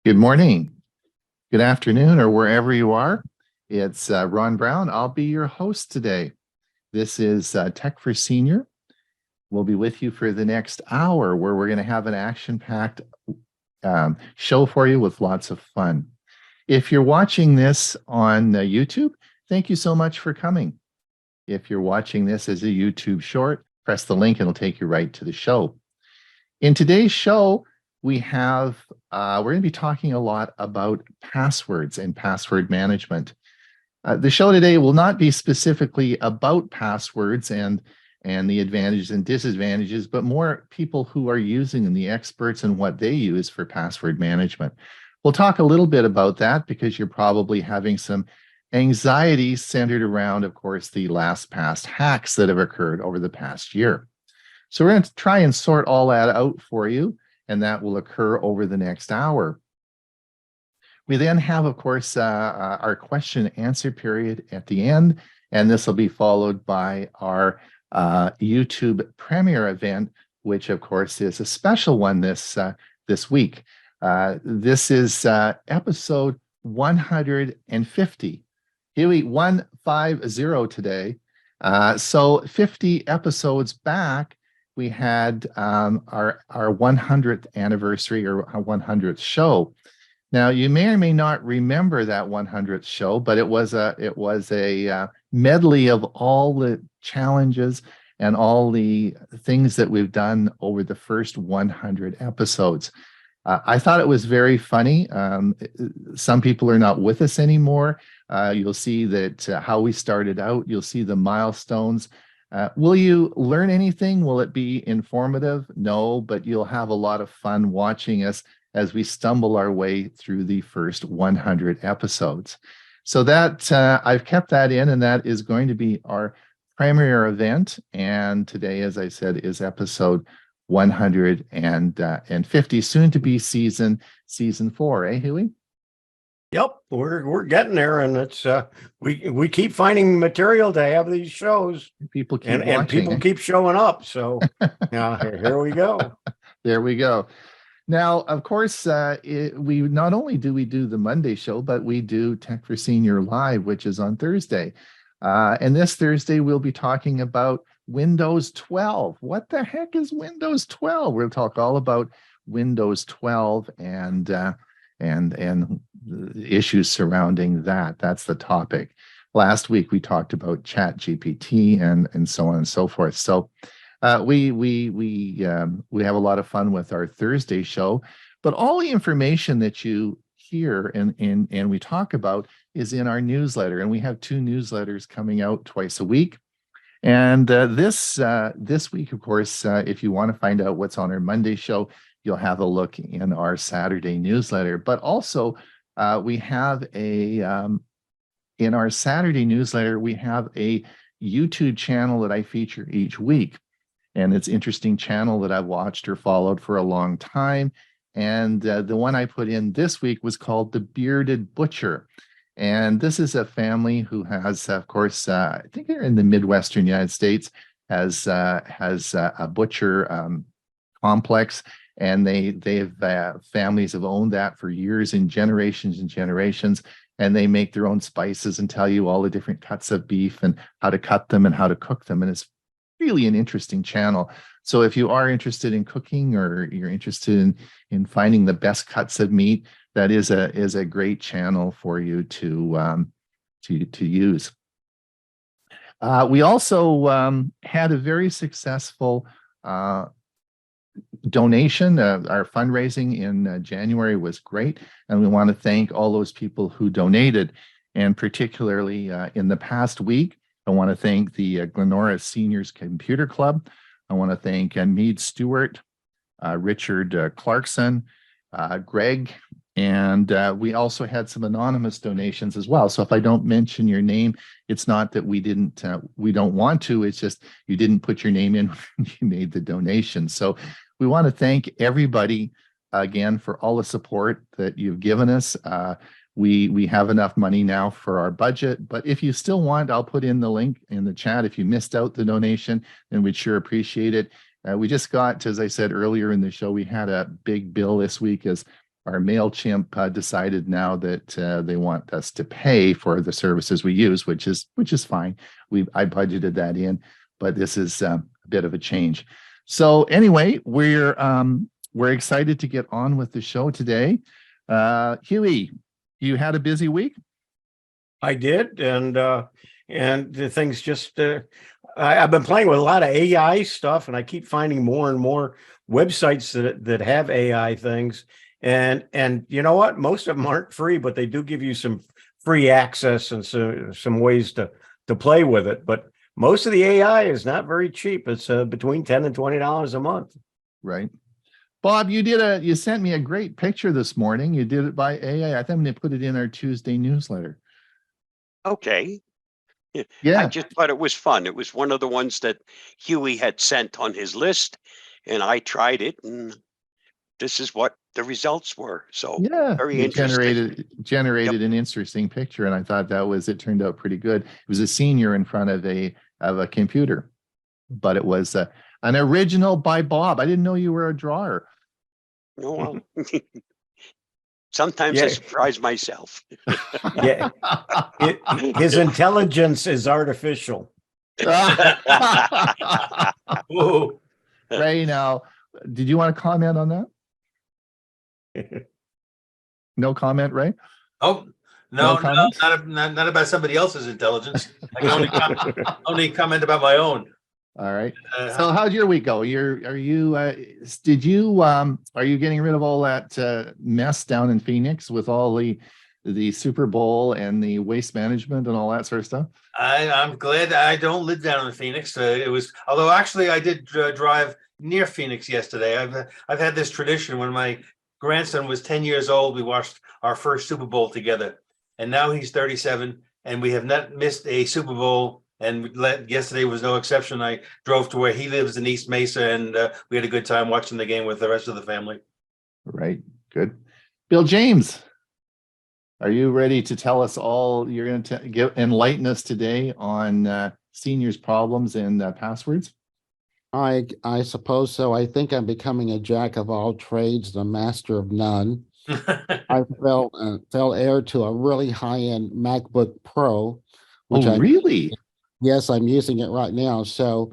Good morning, good afternoon, or wherever you are. It's Ron Brown. I'll be your host today. This is Tech for Senior. We'll be with you for the next hour where we're going to have an action-packed show for you with lots of fun. If you're watching this on YouTube, thank you so much for coming. If you're watching this as a YouTube short, press the link and it'll take you right to the show. In today's show, we're going to be talking a lot about passwords and password management. The show today will not be specifically about passwords and the advantages and disadvantages, but more people who are using them, the experts and what they use for password management. We'll talk a little bit about that because you're probably having some anxiety centered around, of course, the LastPass hacks that have occurred over the past year. So we're going to try and sort all that out for you, and that will occur over the next hour. We then have, of course, our question and answer period at the end, and this will be followed by our YouTube premiere event, which, of course, is a special one this week. This is episode 150. Here we 150 today. So 50 episodes back, we had our 100th anniversary or our 100th show. Now, you may or may not remember that 100th show, but it was a medley of all the challenges and all the things that we've done over the first 100 episodes. I thought it was very funny. Some people are not with us anymore. You'll see that how we started out. You'll see the milestones. Will you learn anything? Will it be informative? No, but you'll have a lot of fun watching us as we stumble our way through the first 100 episodes. So that I've kept that in, and that is going to be our premiere event. And today, as I said, is episode 150, soon to be season 4, Huey? Yep, we're getting there, and it's we keep finding material to have these shows. People keep watching, and people keep showing up. So here we go. There we go. Now, of course, we not only do we do the Monday show, but we do Tech for Senior Live, which is on Thursday. And this Thursday, we'll be talking about Windows 12. What the heck is Windows 12? We'll talk all about Windows 12 and issues surrounding that. That's the topic. Last week we talked about ChatGPT and so on and so forth. So we have a lot of fun with our Thursday show, but all the information that you hear and we talk about is in our newsletter, and we have 2 newsletters coming out twice a week. And this week, of course, if you want to find out what's on our Monday show, you'll have a look in our Saturday newsletter. But also, we have in our Saturday newsletter, we have a YouTube channel that I feature each week. And it's an interesting channel that I've watched or followed for a long time. And the one I put in this week was called The Bearded Butcher. And this is a family who has, of course, I think they're in the Midwestern United States, has a butcher complex. And families have owned that for years and generations, and they make their own spices and tell you all the different cuts of beef and how to cut them and how to cook them. And it's really an interesting channel. So if you are interested in cooking or you're interested in finding the best cuts of meat, that is a great channel for you to use. We also had a very successful donation. Our fundraising in January was great, and we want to thank all those people who donated. And particularly in the past week, I want to thank the Glenora Seniors Computer Club. I want to thank Mead Stewart, Richard Clarkson, Greg, and we also had some anonymous donations as well. So if I don't mention your name, it's not that we don't want to, it's just you didn't put your name in when you made the donation. So we want to thank everybody again for all the support that you've given us. We have enough money now for our budget, but if you still want, I'll put in the link in the chat. If you missed out the donation, then we'd sure appreciate it. We just got, as I said earlier in the show, we had a big bill this week as our MailChimp decided now that they want us to pay for the services we use, which is fine. I budgeted that in, but this is a bit of a change. So anyway, we're excited to get on with the show today. Huey, you had a busy week? I did, and the things just I've been playing with a lot of AI stuff, and I keep finding more and more websites that have AI things. And you know what? Most of them aren't free, but they do give you some free access and some ways to play with it. But most of the AI is not very cheap. It's between $10 and $20 a month. Right. Bob, you sent me a great picture this morning. You did it by AI. I think I'm going to put it in our Tuesday newsletter. Okay. Yeah. I just thought it was fun. It was one of the ones that Huey had sent on his list, and I tried it, and this is what the results were. So yeah, very it interesting. generated an interesting picture, and I thought it turned out pretty good. It was a senior in front of a computer, but it was an original by Bob. I didn't know you were a drawer. No, well, sometimes I surprise myself. Yeah, his intelligence is artificial. Whoa. Ray, now, did you want to comment on that? No comment, Ray? Oh, no, not about somebody else's intelligence. I can only comment about my own. All right. So how'd your week go? Are you getting rid of all that mess down in Phoenix with all the Super Bowl and the waste management and all that sort of stuff? I'm glad I don't live down in Phoenix. Although actually I did drive near Phoenix yesterday. I've had this tradition. When my grandson was 10 years old, we watched our first Super Bowl together, and now he's 37, and we have not missed a Super Bowl. And yesterday was no exception. I drove to where he lives in East Mesa, and we had a good time watching the game with the rest of the family. Right. Good. Bill James, are you ready to tell us all? You're going to enlighten us today on seniors' problems and passwords? I suppose so. I think I'm becoming a jack of all trades, the master of none. I fell heir to a really high-end MacBook Pro. Really? Yes, I'm using it right now. So,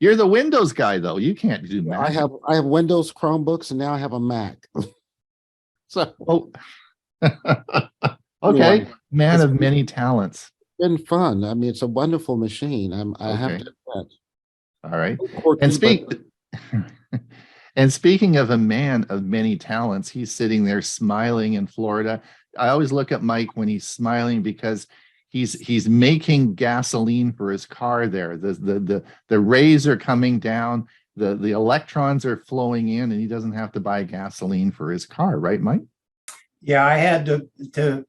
you're the Windows guy, though. You can't do Mac. I have Windows Chromebooks, and now I have a Mac. So, okay, man of many talents. Been fun. I mean, it's a wonderful machine. I have to admit. All right, and speaking of a man of many talents, he's sitting there smiling in Florida. I always look at Mike when he's smiling because he's making gasoline for his car there. The rays are coming down, the electrons are flowing in, and he doesn't have to buy gasoline for his car, right, Mike? Yeah, I had to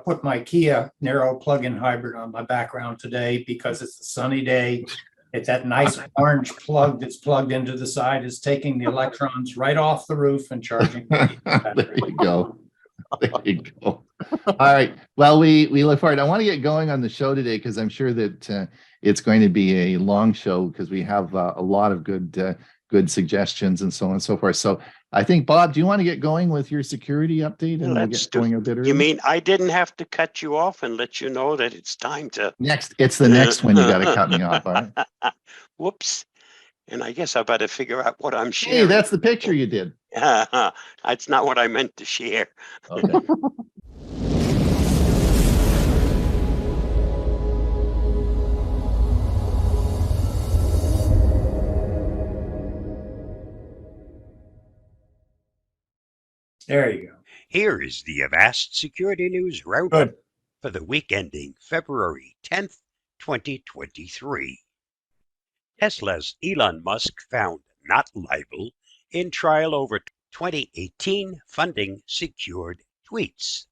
put my Kia narrow plug-in hybrid on my background today because it's a sunny day. It's that nice orange plug that's plugged into the side is taking the electrons right off the roof and charging. There you go. There you go. All right. Well, we look forward. I want to get going on the show today because I'm sure that it's going to be a long show because we have a lot of good suggestions and so on and so forth. So I think, Bob, do you want to get going with your security update and we'll get going a bit early? You mean I didn't have to cut you off and let you know that it's time to... It's the next one you got to cut me off, all right? Whoops. And I guess I better figure out what I'm sharing. Hey, that's the picture you did. That's not what I meant to share. Okay. There you go. Here is the Avast Security News Roundup for the week ending February 10th, 2023. Tesla's Elon Musk found not liable in trial over 2018 funding secured tweets.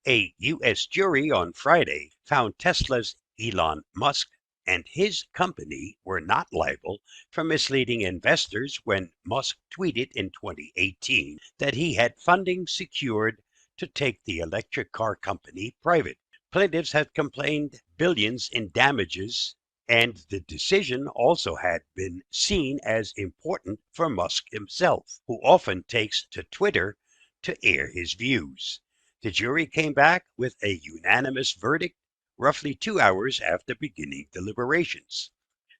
A U.S. jury on Friday found Tesla's Elon Musk and his company were not liable for misleading investors when Musk tweeted in 2018 that he had funding secured to take the electric car company private. Plaintiffs have complained billions in damages And the decision also had been seen as important for Musk himself, who often takes to Twitter to air his views. The jury came back with a unanimous verdict roughly 2 hours after beginning deliberations.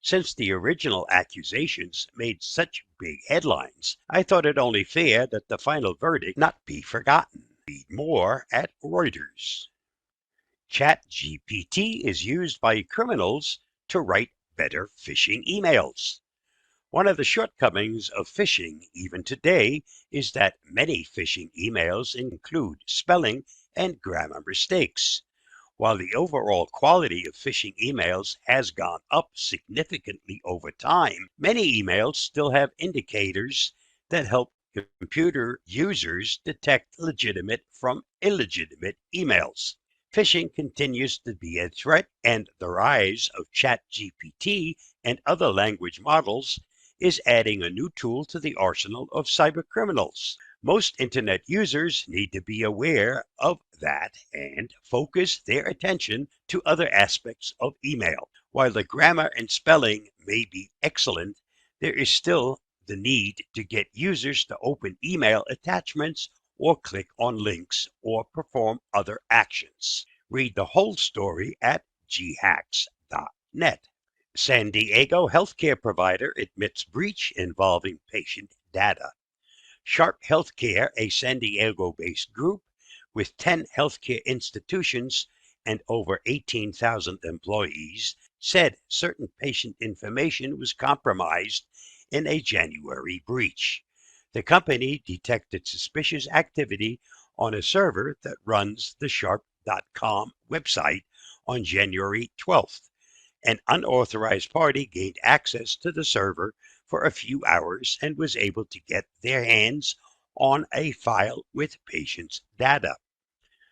Since the original accusations made such big headlines, I thought it only fair that the final verdict not be forgotten. Read more at Reuters. ChatGPT is used by criminals to write better phishing emails. One of the shortcomings of phishing even today is that many phishing emails include spelling and grammar mistakes. While the overall quality of phishing emails has gone up significantly over time, many emails still have indicators that help computer users detect legitimate from illegitimate emails. Phishing continues to be a threat, and the rise of ChatGPT and other language models is adding a new tool to the arsenal of cybercriminals. Most internet users need to be aware of that and focus their attention to other aspects of email. While the grammar and spelling may be excellent, there is still the need to get users to open email attachments or click on links or perform other actions. Read the whole story at ghacks.net. San Diego healthcare provider admits breach involving patient data. Sharp Healthcare, a San Diego-based group with 10 healthcare institutions and over 18,000 employees, said certain patient information was compromised in a January breach. The company detected suspicious activity on a server that runs the Sharp.com website on January 12th. An unauthorized party gained access to the server for a few hours and was able to get their hands on a file with patients' data.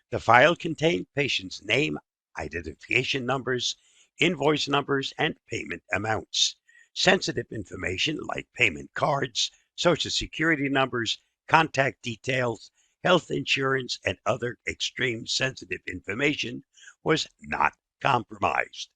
The file contained patients' name, identification numbers, invoice numbers, and payment amounts. Sensitive information like payment cards, social security numbers, contact details, health insurance, and other extreme sensitive information was not compromised.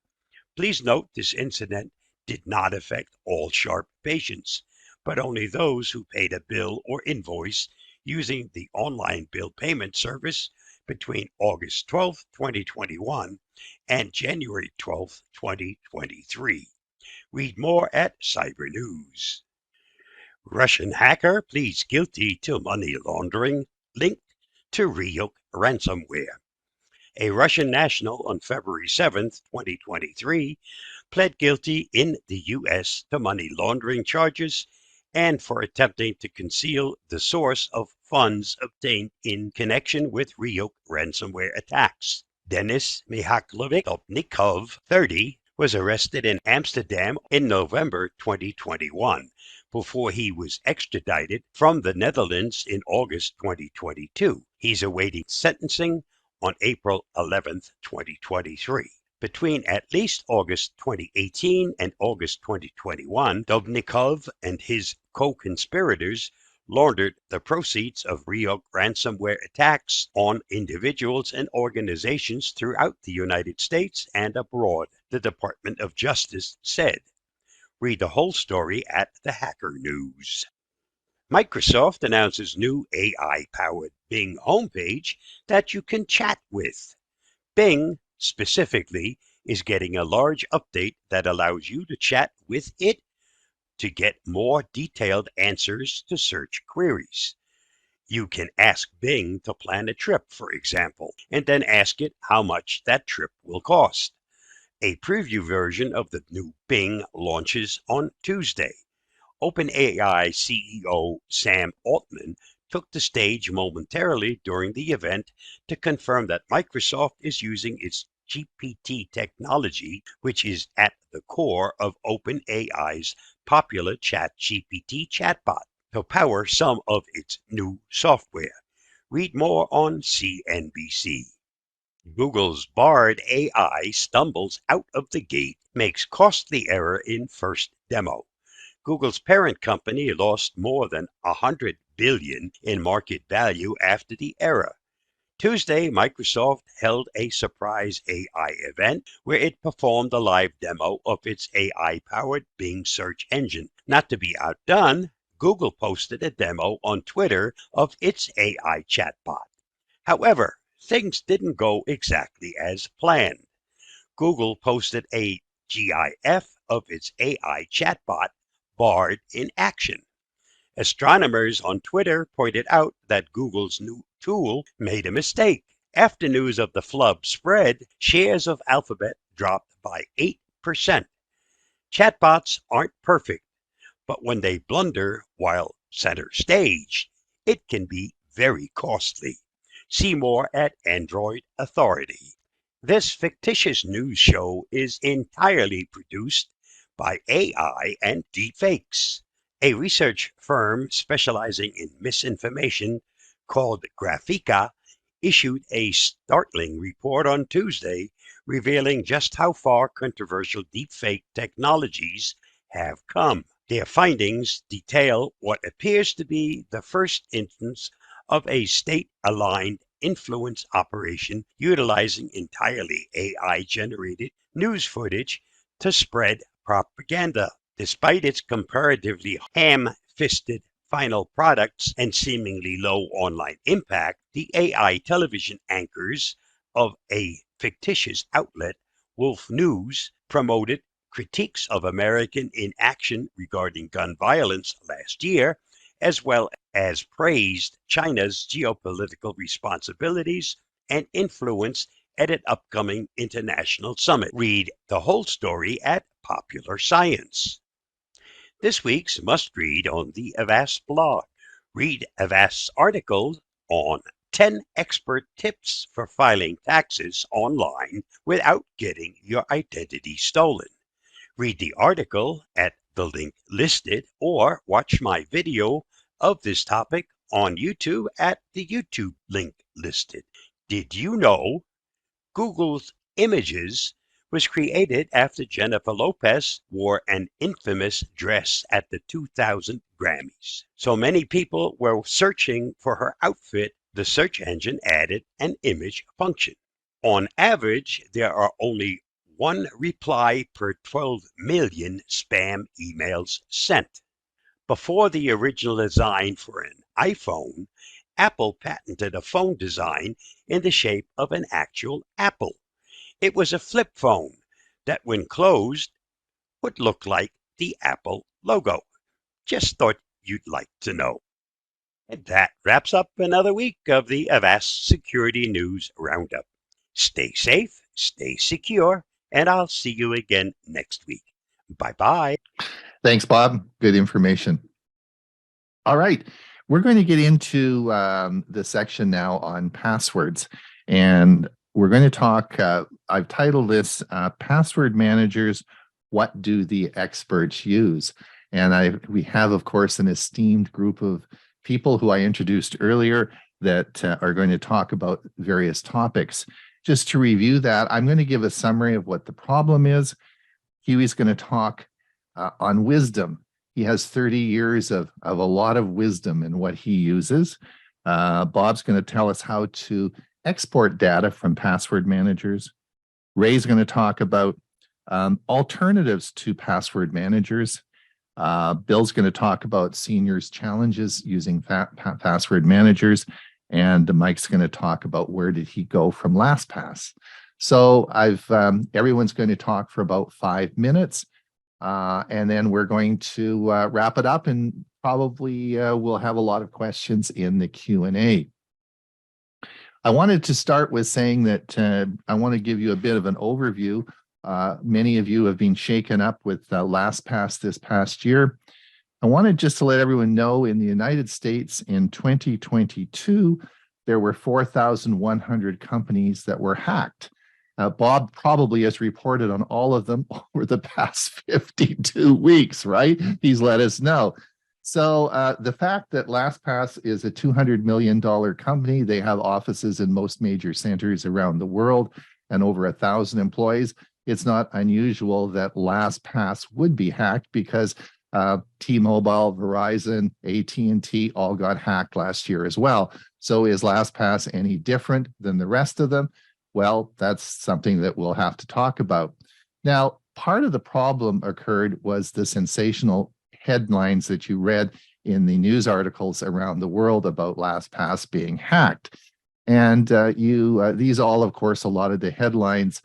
Please note this incident did not affect all Sharp patients, but only those who paid a bill or invoice using the online bill payment service between August 12, 2021 and January 12, 2023. Read more at Cyber News. Russian hacker pleads guilty to money laundering linked to Ryuk ransomware. A Russian national on February 7, 2023, pled guilty in the U.S. to money laundering charges and for attempting to conceal the source of funds obtained in connection with Ryuk ransomware attacks. Denis Mihajlovic, 30, was arrested in Amsterdam in November 2021 before he was extradited from the Netherlands in August 2022. He's awaiting sentencing on April 11, 2023. Between at least August 2018 and August 2021, Dubnikov and his co-conspirators laundered the proceeds of Ryuk ransomware attacks on individuals and organizations throughout the United States and abroad, the Department of Justice said. Read the whole story at the Hacker News. Microsoft announces new AI-powered Bing homepage that you can chat with. Bing, specifically, is getting a large update that allows you to chat with it to get more detailed answers to search queries. You can ask Bing to plan a trip, for example, and then ask it how much that trip will cost. A preview version of the new Bing launches on Tuesday. OpenAI CEO Sam Altman took the stage momentarily during the event to confirm that Microsoft is using its GPT technology, which is at the core of OpenAI's popular ChatGPT chatbot, to power some of its new software. Read more on CNBC. Google's Bard AI stumbles out of the gate, makes costly error in first demo. Google's parent company lost more than $100 billion in market value after the error. Tuesday, Microsoft held a surprise AI event where it performed a live demo of its AI-powered Bing search engine. Not to be outdone, Google posted a demo on Twitter of its AI chatbot. However, things didn't go exactly as planned. Google posted a GIF of its AI chatbot, Bard, in action. Astronomers on Twitter pointed out that Google's new tool made a mistake. After news of the flub spread, shares of Alphabet dropped by 8%. Chatbots aren't perfect, but when they blunder while center stage, it can be very costly. See more at Android Authority. This fictitious news show is entirely produced by AI and deepfakes. A research firm specializing in misinformation called Graphica issued a startling report on Tuesday revealing just how far controversial deepfake technologies have come. Their findings detail what appears to be the first instance of a state-aligned influence operation utilizing entirely AI-generated news footage to spread propaganda. Despite its comparatively ham-fisted final products and seemingly low online impact, the AI television anchors of a fictitious outlet, Wolf News, promoted critiques of American inaction regarding gun violence last year, as well as praised China's geopolitical responsibilities and influence at an upcoming international summit. Read the whole story at Popular Science. This week's must-read on the Avast blog. Read Avast's article on 10 expert tips for filing taxes online without getting your identity stolen. Read the article at the link listed or watch my video of this topic on YouTube at the YouTube link listed. Did you know Google's Images was created after Jennifer Lopez wore an infamous dress at the 2000 Grammys? So many people were searching for her outfit, the search engine added an image function. On average, there are only one reply per 12 million spam emails sent. Before the original design for an iPhone, Apple patented a phone design in the shape of an actual apple. It was a flip phone that, when closed, would look like the Apple logo. Just thought you'd like to know. And that wraps up another week of the Avast Security News Roundup. Stay safe, stay secure, and I'll see you again next week. Bye-bye. Thanks, Bob. Good information. All right. We're going to get into the section now on passwords. And we're going to talk, I've titled this Password Managers, What Do the Experts Use? And we have, of course, an esteemed group of people who I introduced earlier that are going to talk about various topics. Just to review that, I'm going to give a summary of what the problem is. Huey's going to talk on wisdom. He has 30 years of a lot of wisdom in what he uses. Bob's going to tell us how to export data from password managers. Ray's going to talk about alternatives to password managers. Bill's going to talk about seniors' challenges using password managers. And Mike's going to talk about where did he go from LastPass. So everyone's going to talk for about 5 minutes. And then we're going to wrap it up, and probably we'll have a lot of questions in the Q&A. I wanted to start with saying that I want to give you a bit of an overview. Many of you have been shaken up with LastPass this past year. I wanted just to let everyone know in the United States in 2022, there were 4,100 companies that were hacked. Bob probably has reported on all of them over the past 52 weeks, right? He's let us know. So the fact that LastPass is a $200 million company, they have offices in most major centers around the world and over 1,000 employees, it's not unusual that LastPass would be hacked because T-Mobile, Verizon, AT&T all got hacked last year as well. So is LastPass any different than the rest of them? Well, that's something that we'll have to talk about. Now, part of the problem occurred was the sensational headlines that you read in the news articles around the world about LastPass being hacked. And these all, of course, a lot of the headlines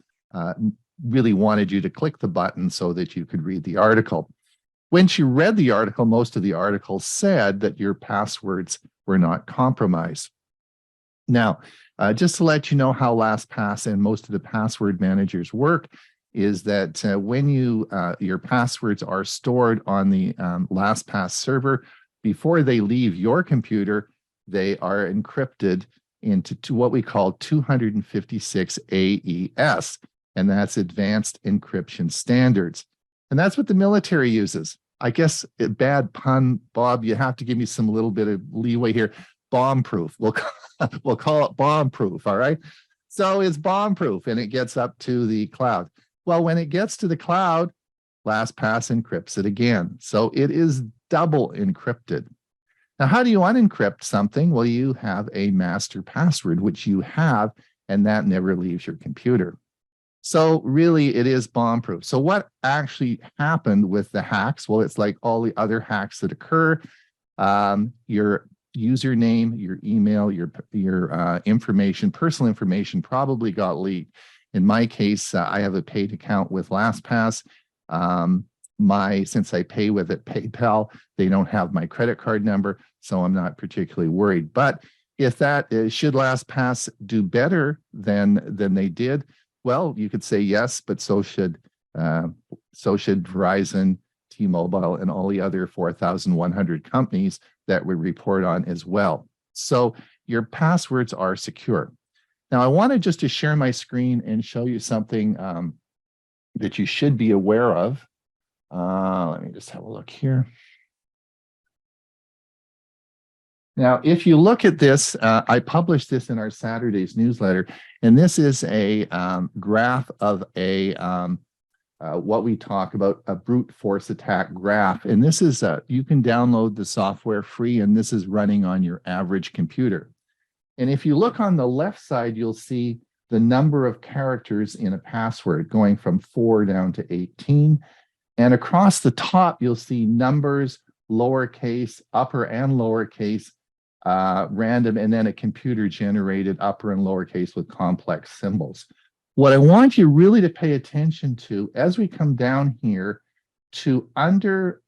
really wanted you to click the button so that you could read the article. When you read the article, most of the article said that your passwords were not compromised. Now, just to let you know how LastPass and most of the password managers work is that when your passwords are stored on the LastPass server, before they leave your computer, they are encrypted into what we call 256 AES, and that's Advanced Encryption Standards. And that's what the military uses. I guess, bad pun, Bob, you have to give me some little bit of leeway here. Bomb-proof. We'll call it bomb-proof, all right? So it's bomb-proof, and it gets up to the cloud. Well, when it gets to the cloud, LastPass encrypts it again. So it is double encrypted. Now, how do you unencrypt something? Well, you have a master password, which you have, and that never leaves your computer. So really, it is bomb-proof. So what actually happened with the hacks? Well, it's like all the other hacks that occur. Your username, your email, your information, personal information probably got leaked. In my case, I have a paid account with LastPass. Since I pay with it PayPal, they don't have my credit card number, so I'm not particularly worried. But if that should LastPass do better than they did, well, you could say yes, but so should Verizon, T-Mobile, and all the other 4,100 companies that we report on as well. So your passwords are secure. Now, I wanted just to share my screen and show you something that you should be aware of. Let me just have a look here. Now, if you look at this, I published this in our Saturday's newsletter, and this is a graph of what we talk about, a brute force attack graph. And this is, you can download the software free, and this is running on your average computer. And if you look on the left side, you'll see the number of characters in a password going from 4 down to 18. And across the top, you'll see numbers, lowercase, upper and lowercase, random, and then a computer-generated upper and lowercase with complex symbols. What I want you really to pay attention to as we come down here to under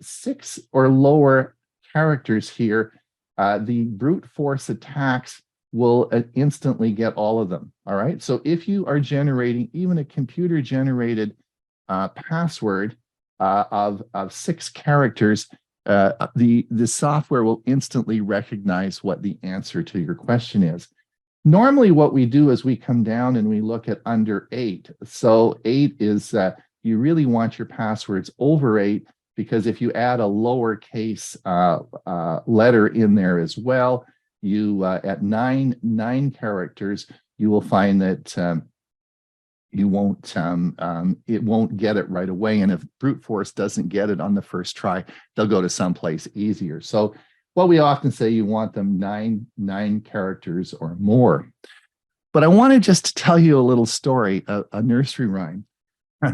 6 or lower characters here, the brute force attacks will instantly get all of them, all right? So if you are generating even a computer-generated password of 6 characters, the software will instantly recognize what the answer to your question is. Normally, what we do is we come down and we look at under 8. So 8 is you really want your passwords over 8, because if you add a lowercase letter in there as well, you at 9 characters, you will find that it won't get it right away. And if brute force doesn't get it on the first try, they'll go to someplace easier. So what we often say, you want them 9 characters or more. But I wanted just to tell you a little story, a nursery rhyme.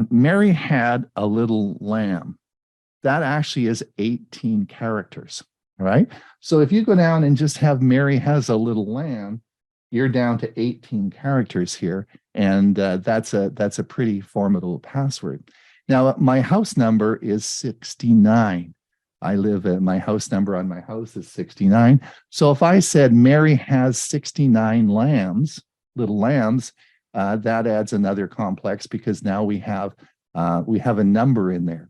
Mary had a little lamb. That actually is 18 characters, all right? So if you go down and just have Mary has a little lamb, you're down to 18 characters here, and that's a pretty formidable password. Now, my house number is 69. I live at my house number on my house is 69. So if I said Mary has 69 lambs, little lambs, that adds another complex, because now we have a number in there.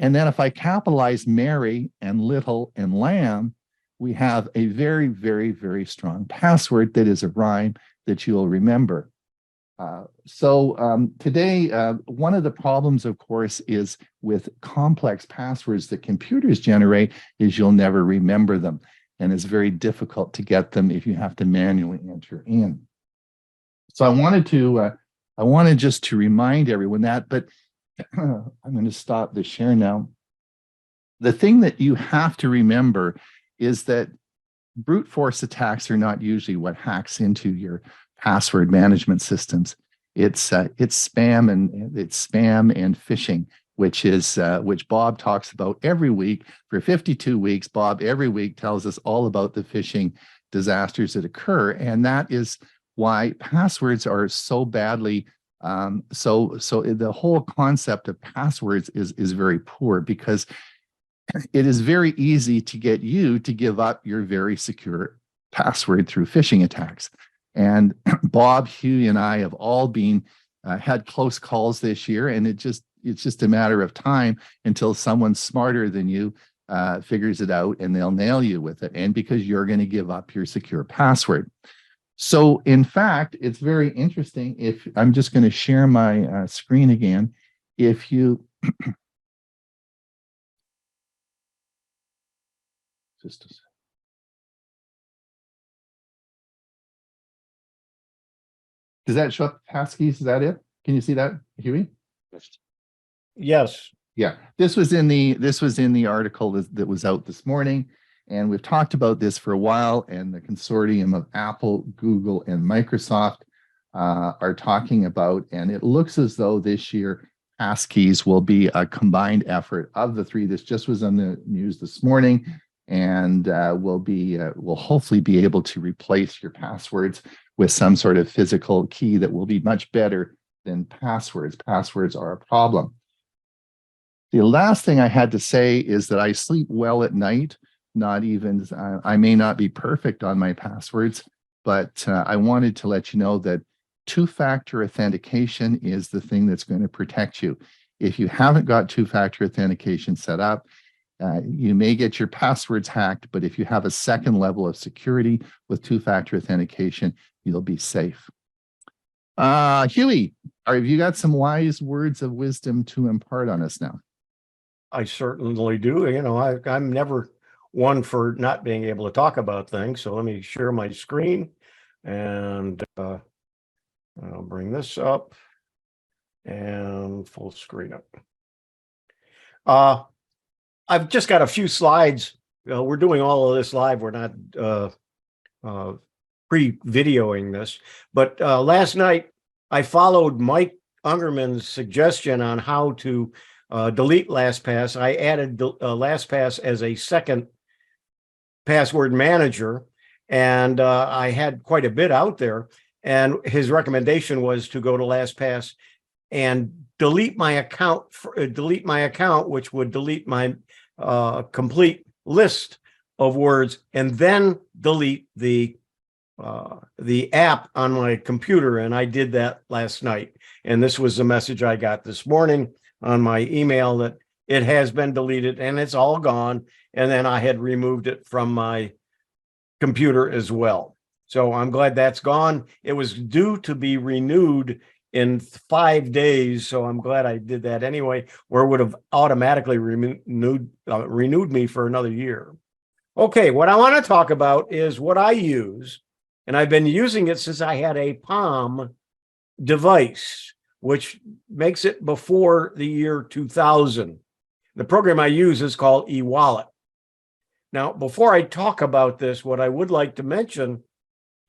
And then if I capitalize Mary and little and lamb, we have a very, very, very strong password that is a rhyme that you'll remember. So today, one of the problems, of course, is with complex passwords that computers generate is you'll never remember them. And it's very difficult to get them if you have to manually enter in. So I wanted just to remind everyone that, but I'm going to stop the share now. The thing that you have to remember is that brute force attacks are not usually what hacks into your password management systems. It's spam and phishing, which Bob talks about every week for 52 weeks. Bob every week tells us all about the phishing disasters that occur, and that is why passwords are so badly. So the whole concept of passwords is very poor, because it is very easy to get you to give up your very secure password through phishing attacks. And Bob, Huey, and I have all been had close calls this year, and it's just a matter of time until someone smarter than you figures it out, and they'll nail you with it. And because you're going to give up your secure password. So in fact, it's very interesting. If I'm just going to share my screen again, if you just a second. Does that show up passkeys? Is that it? Can you see that, Huey? Yes. Yeah, this was in the article that was out this morning, and we've talked about this for a while. And the consortium of Apple, Google, and Microsoft are talking about, and it looks as though this year passkeys will be a combined effort of the three. This just was on the news this morning, and will hopefully be able to replace your passwords with some sort of physical key that will be much better than passwords. Passwords are a problem. The last thing I had to say is that I sleep well at night. Not even, I may not be perfect on my passwords, but I wanted to let you know that two-factor authentication is the thing that's going to protect you. If you haven't got two-factor authentication set up, you may get your passwords hacked, but if you have a second level of security with two-factor authentication, you'll be safe. Huey, have you got some wise words of wisdom to impart on us now? I certainly do. You know, I'm never one for not being able to talk about things. So let me share my screen, and I'll bring this up and full screen up. I've just got a few slides. We're doing all of this live. We're not pre-videoing this. But last night, I followed Mike Ungerman's suggestion on how to delete LastPass. I added LastPass as a second password manager, and I had quite a bit out there. And his recommendation was to go to LastPass and delete my account, which would delete my complete list of words, and then delete the app on my computer. And I did that last night. And this was the message I got this morning on my email, that it has been deleted and it's all gone. And then I had removed it from my computer as well. So I'm glad that's gone. It was due to be renewed in 5 days. So I'm glad I did that anyway, or it would have automatically renewed me for another year. Okay, what I want to talk about is what I use. And I've been using it since I had a Palm device, which makes it before the year 2000. The program I use is called eWallet. Now, before I talk about this, what I would like to mention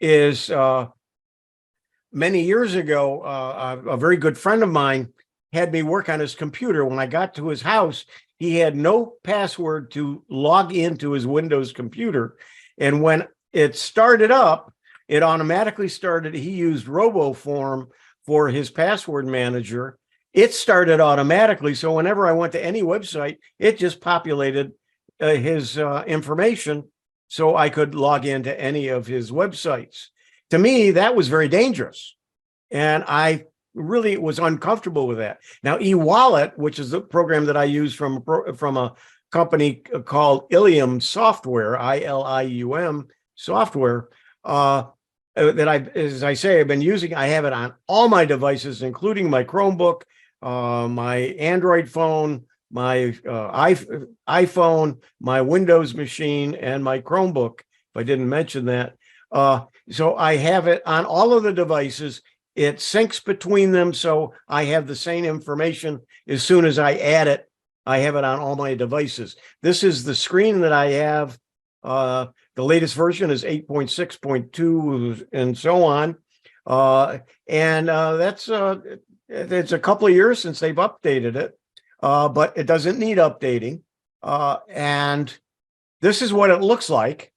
is many years ago, a very good friend of mine had me work on his computer. When I got to his house, he had no password to log into his Windows computer. And when it started up, it automatically started. He used RoboForm for his password manager. It started automatically. So whenever I went to any website, it just populated his information so I could log into any of his websites. To me, that was very dangerous. And I really was uncomfortable with that. Now, eWallet, which is the program that I use from a company called Ilium Software, ILIUM Software, that as I say, I've been using. I have it on all my devices, including my Chromebook, my Android phone, my iPhone, my Windows machine, and my Chromebook, if I didn't mention that. So I have it on all of the devices. It syncs between them, so I have the same information as soon as I add it. I have it on all my devices. This is the screen that I have. The The latest version is 8.6.2 and so on. That's it's a couple of years since they've updated it, but it doesn't need updating. And this is what it looks like.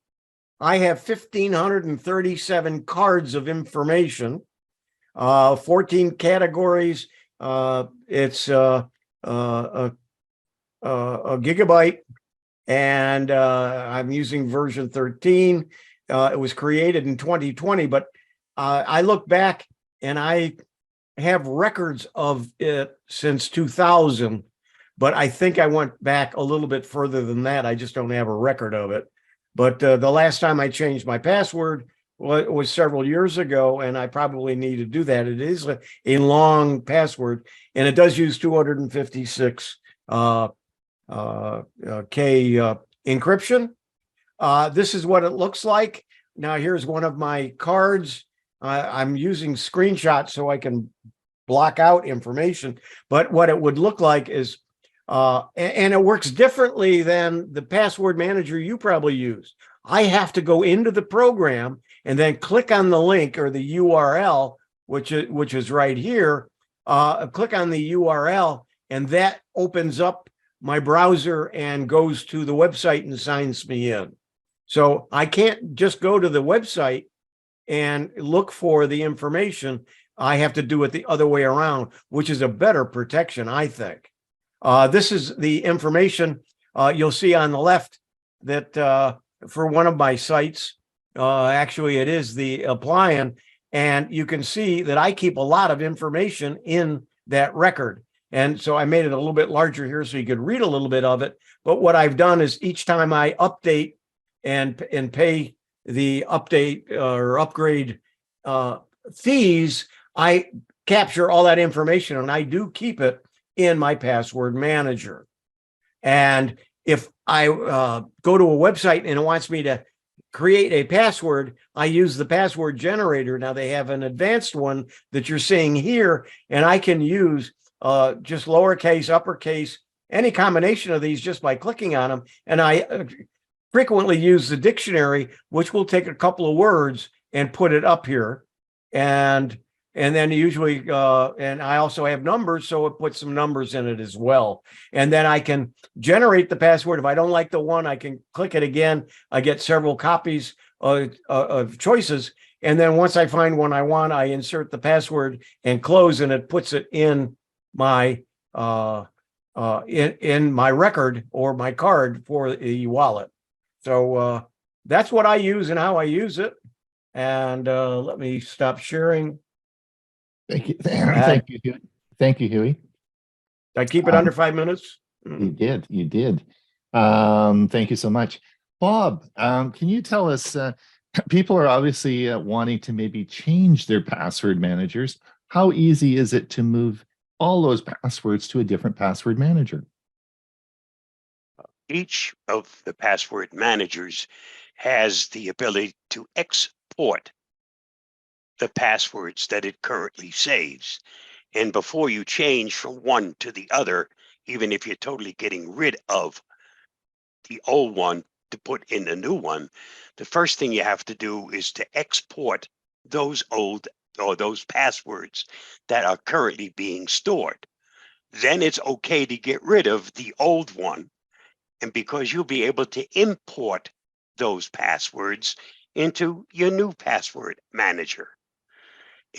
I have 1,537 cards of information, 14 categories. It's a gigabyte, and I'm using version 13. It was created in 2020, but I look back and I have records of it since 2000, but I think I went back a little bit further than that. I just don't have a record of it. But the last time I changed my password was several years ago, and I probably need to do that. It is a long password, and it does use 256 K encryption. This is what it looks like. Now, here's one of my cards. I'm using screenshots so I can block out information, but what it would look like is, and it works differently than the password manager you probably use. I have to go into the program and then click on the link or the URL, which is right here. Click on the URL, and that opens up my browser and goes to the website and signs me in. So I can't just go to the website and look for the information. I have to do it the other way around, which is a better protection, I think. This is the information you'll see on the left that for one of my sites, actually it is the ℚ𝕠𝕟, and you can see that I keep a lot of information in that record. And so I made it a little bit larger here so you could read a little bit of it. But what I've done is each time I update and pay the update or upgrade fees, I capture all that information, and I do keep it in my password manager. And if I go to a website and it wants me to create a password, I use the password generator. Now they have an advanced one that you're seeing here, and I can use just lowercase, uppercase, any combination of these just by clicking on them. And I frequently use the dictionary, which will take a couple of words and put it up here. And then usually, and I also have numbers, so it puts some numbers in it as well. And then I can generate the password. If I don't like the one, I can click it again. I get several copies of choices. And then once I find one I want, I insert the password and close, and it puts it in my in my record or my card for the wallet. So that's what I use and how I use it. And let me stop sharing. Thank you. Thank you. Thank you, Huey. Did I keep it under 5 minutes? You did. You did. Thank you so much. Bob, can you tell us, people are obviously wanting to maybe change their password managers. How easy is it to move all those passwords to a different password manager? Each of the password managers has the ability to export the passwords that it currently saves. And before you change from one to the other, even if you're totally getting rid of the old one to put in the new one, the first thing you have to do is to export those old or those passwords that are currently being stored. Then it's okay to get rid of the old one. And because you'll be able to import those passwords into your new password manager.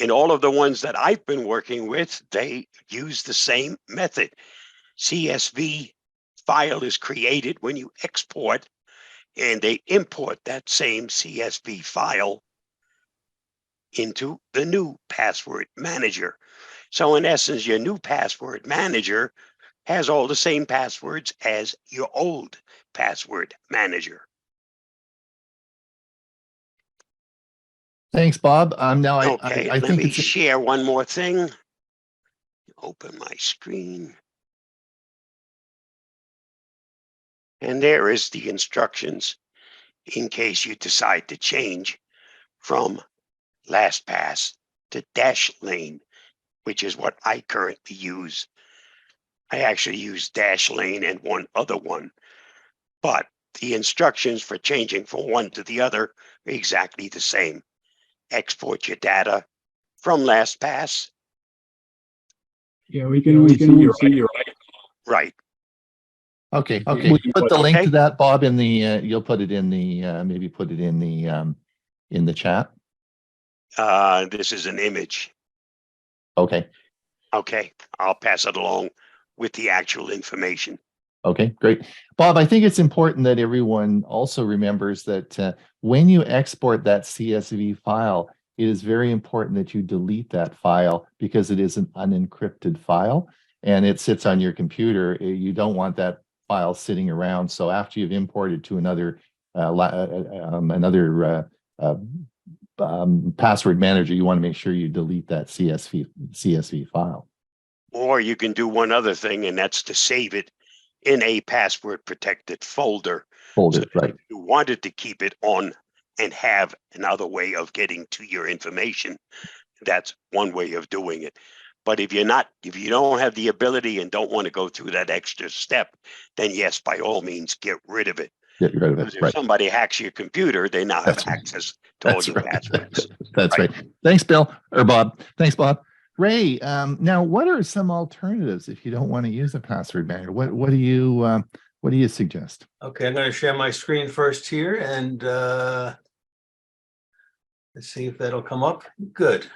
And all of the ones that I've been working with, they use the same method. CSV file is created when you export, and they import that same CSV file into the new password manager. So in essence, your new password manager has all the same passwords as your old password manager. Thanks, Bob. Now Okay, I let think me it's share one more thing. Open my screen. And there is the instructions in case you decide to change from LastPass to Dashlane, which is what I currently use. I actually use Dashlane and one other one, but the instructions for changing from one to the other are exactly the same. Export your data from LastPass. Yeah, we can only see your Right. Okay. Okay. Will you put the link Okay. to that, Bob, in the, you'll put it in the, maybe put it in the chat? This is an image. Okay. Okay, I'll pass it along with the actual information. Okay, great. Bob, I think it's important that everyone also remembers that when you export that CSV file, it is very important that you delete that file because it is an unencrypted file and it sits on your computer. You don't want that file sitting around. So after you've imported to another password manager, you want to make sure you delete that CSV file. Or you can do one other thing, and that's to save it in a password protected folder. Hold So it, right. if you wanted to keep it on and have another way of getting to your information, that's one way of doing it. But if you don't have the ability and don't want to go through that extra step, then yes, by all means, get rid of it. Get rid of Because it, if right. somebody hacks your computer, they now have That's right. access to all That's your right. passwords. That's right. Thanks, Bill, or Bob. Thanks, Bob. Ray, now what are some alternatives if you don't want to use a password manager? What do you suggest? Okay, I'm going to share my screen first here, and let's see if that'll come up. Good.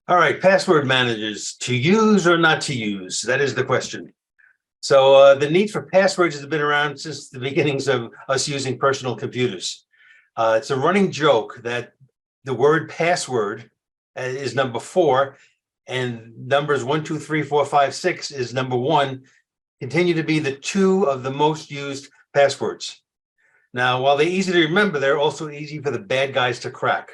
All right, password managers, to use or not to use? That is the question. So the need for passwords has been around since the beginnings of us using personal computers. It's a running joke that the word password is number 4, and numbers 1, 2, 3, 4, 5, 6 is number 1, continue to be the 2 of the most used passwords. Now, while they're easy to remember, they're also easy for the bad guys to crack.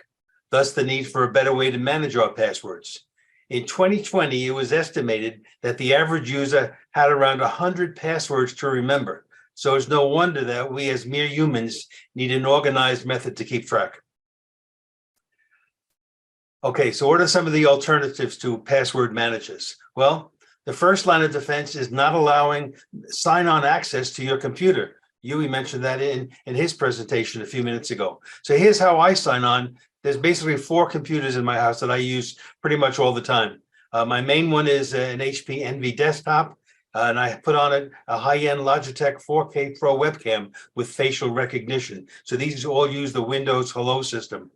Thus, the need for a better way to manage our passwords. In 2020, it was estimated that the average user had around 100 passwords to remember. So it's no wonder that we as mere humans need an organized method to keep track. Okay, so what are some of the alternatives to password managers? Well, the first line of defense is not allowing sign-on access to your computer. Yui mentioned that in his presentation a few minutes ago. So here's how I sign on. There's basically 4 computers in my house that I use pretty much all the time. My main one is an HP Envy desktop, and I put on it a high-end Logitech 4K Pro webcam with facial recognition. So these all use the Windows Hello system.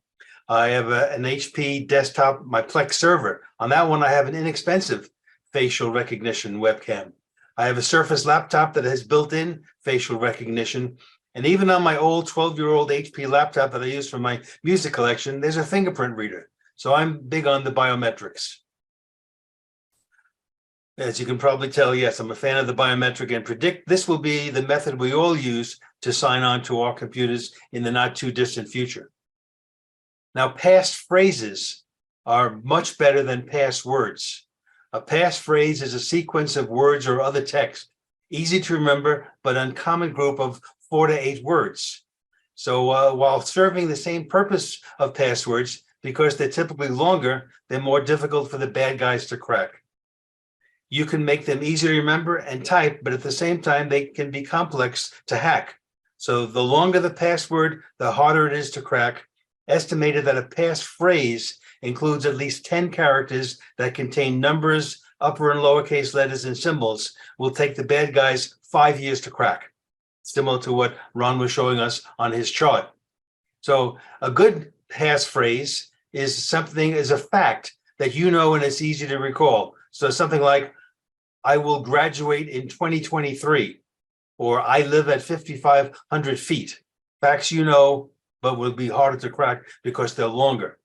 I have an HP desktop, my Plex server. On that one, I have an inexpensive facial recognition webcam. I have a Surface laptop that has built-in facial recognition. And even on my old 12-year-old HP laptop that I use for my music collection, there's a fingerprint reader. So I'm big on the biometrics. As you can probably tell, yes, I'm a fan of the biometric and predict this will be the method we all use to sign on to our computers in the not too distant future. Now, passphrases are much better than passwords. A passphrase is a sequence of words or other text, easy to remember, but uncommon group of 4 to 8 words. So while serving the same purpose of passwords, because they're typically longer, they're more difficult for the bad guys to crack. You can make them easy to remember and type, but at the same time, they can be complex to hack. So the longer the password, the harder it is to crack. Estimated that a passphrase includes at least 10 characters that contain numbers, upper and lowercase letters, and symbols. Will take the bad guys 5 years to crack, similar to what Ron was showing us on his chart. So a good passphrase is a fact that you know and it's easy to recall. So something like, I will graduate in 2023, or I live at 5,500 feet. Facts you know, but will be harder to crack because they're longer.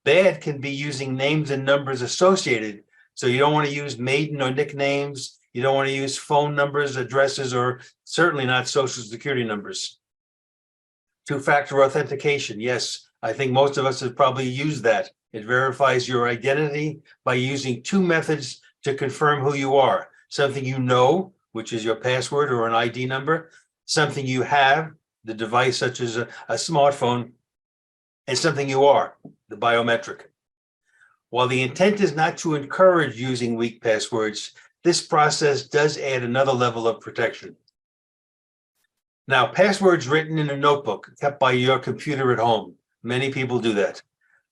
Bad can be using names and numbers associated. So you don't want to use maiden or nicknames. You don't want to use phone numbers, addresses, or certainly not social security numbers. 2-factor authentication. Yes, I think most of us have probably used that. It verifies your identity by using 2 methods to confirm who you are. Something you know, which is your password or an ID number, something you have, the device such as a smartphone, and something you are, the biometric. While the intent is not to encourage using weak passwords, this process does add another level of protection. Now, passwords written in a notebook kept by your computer at home. Many people do that.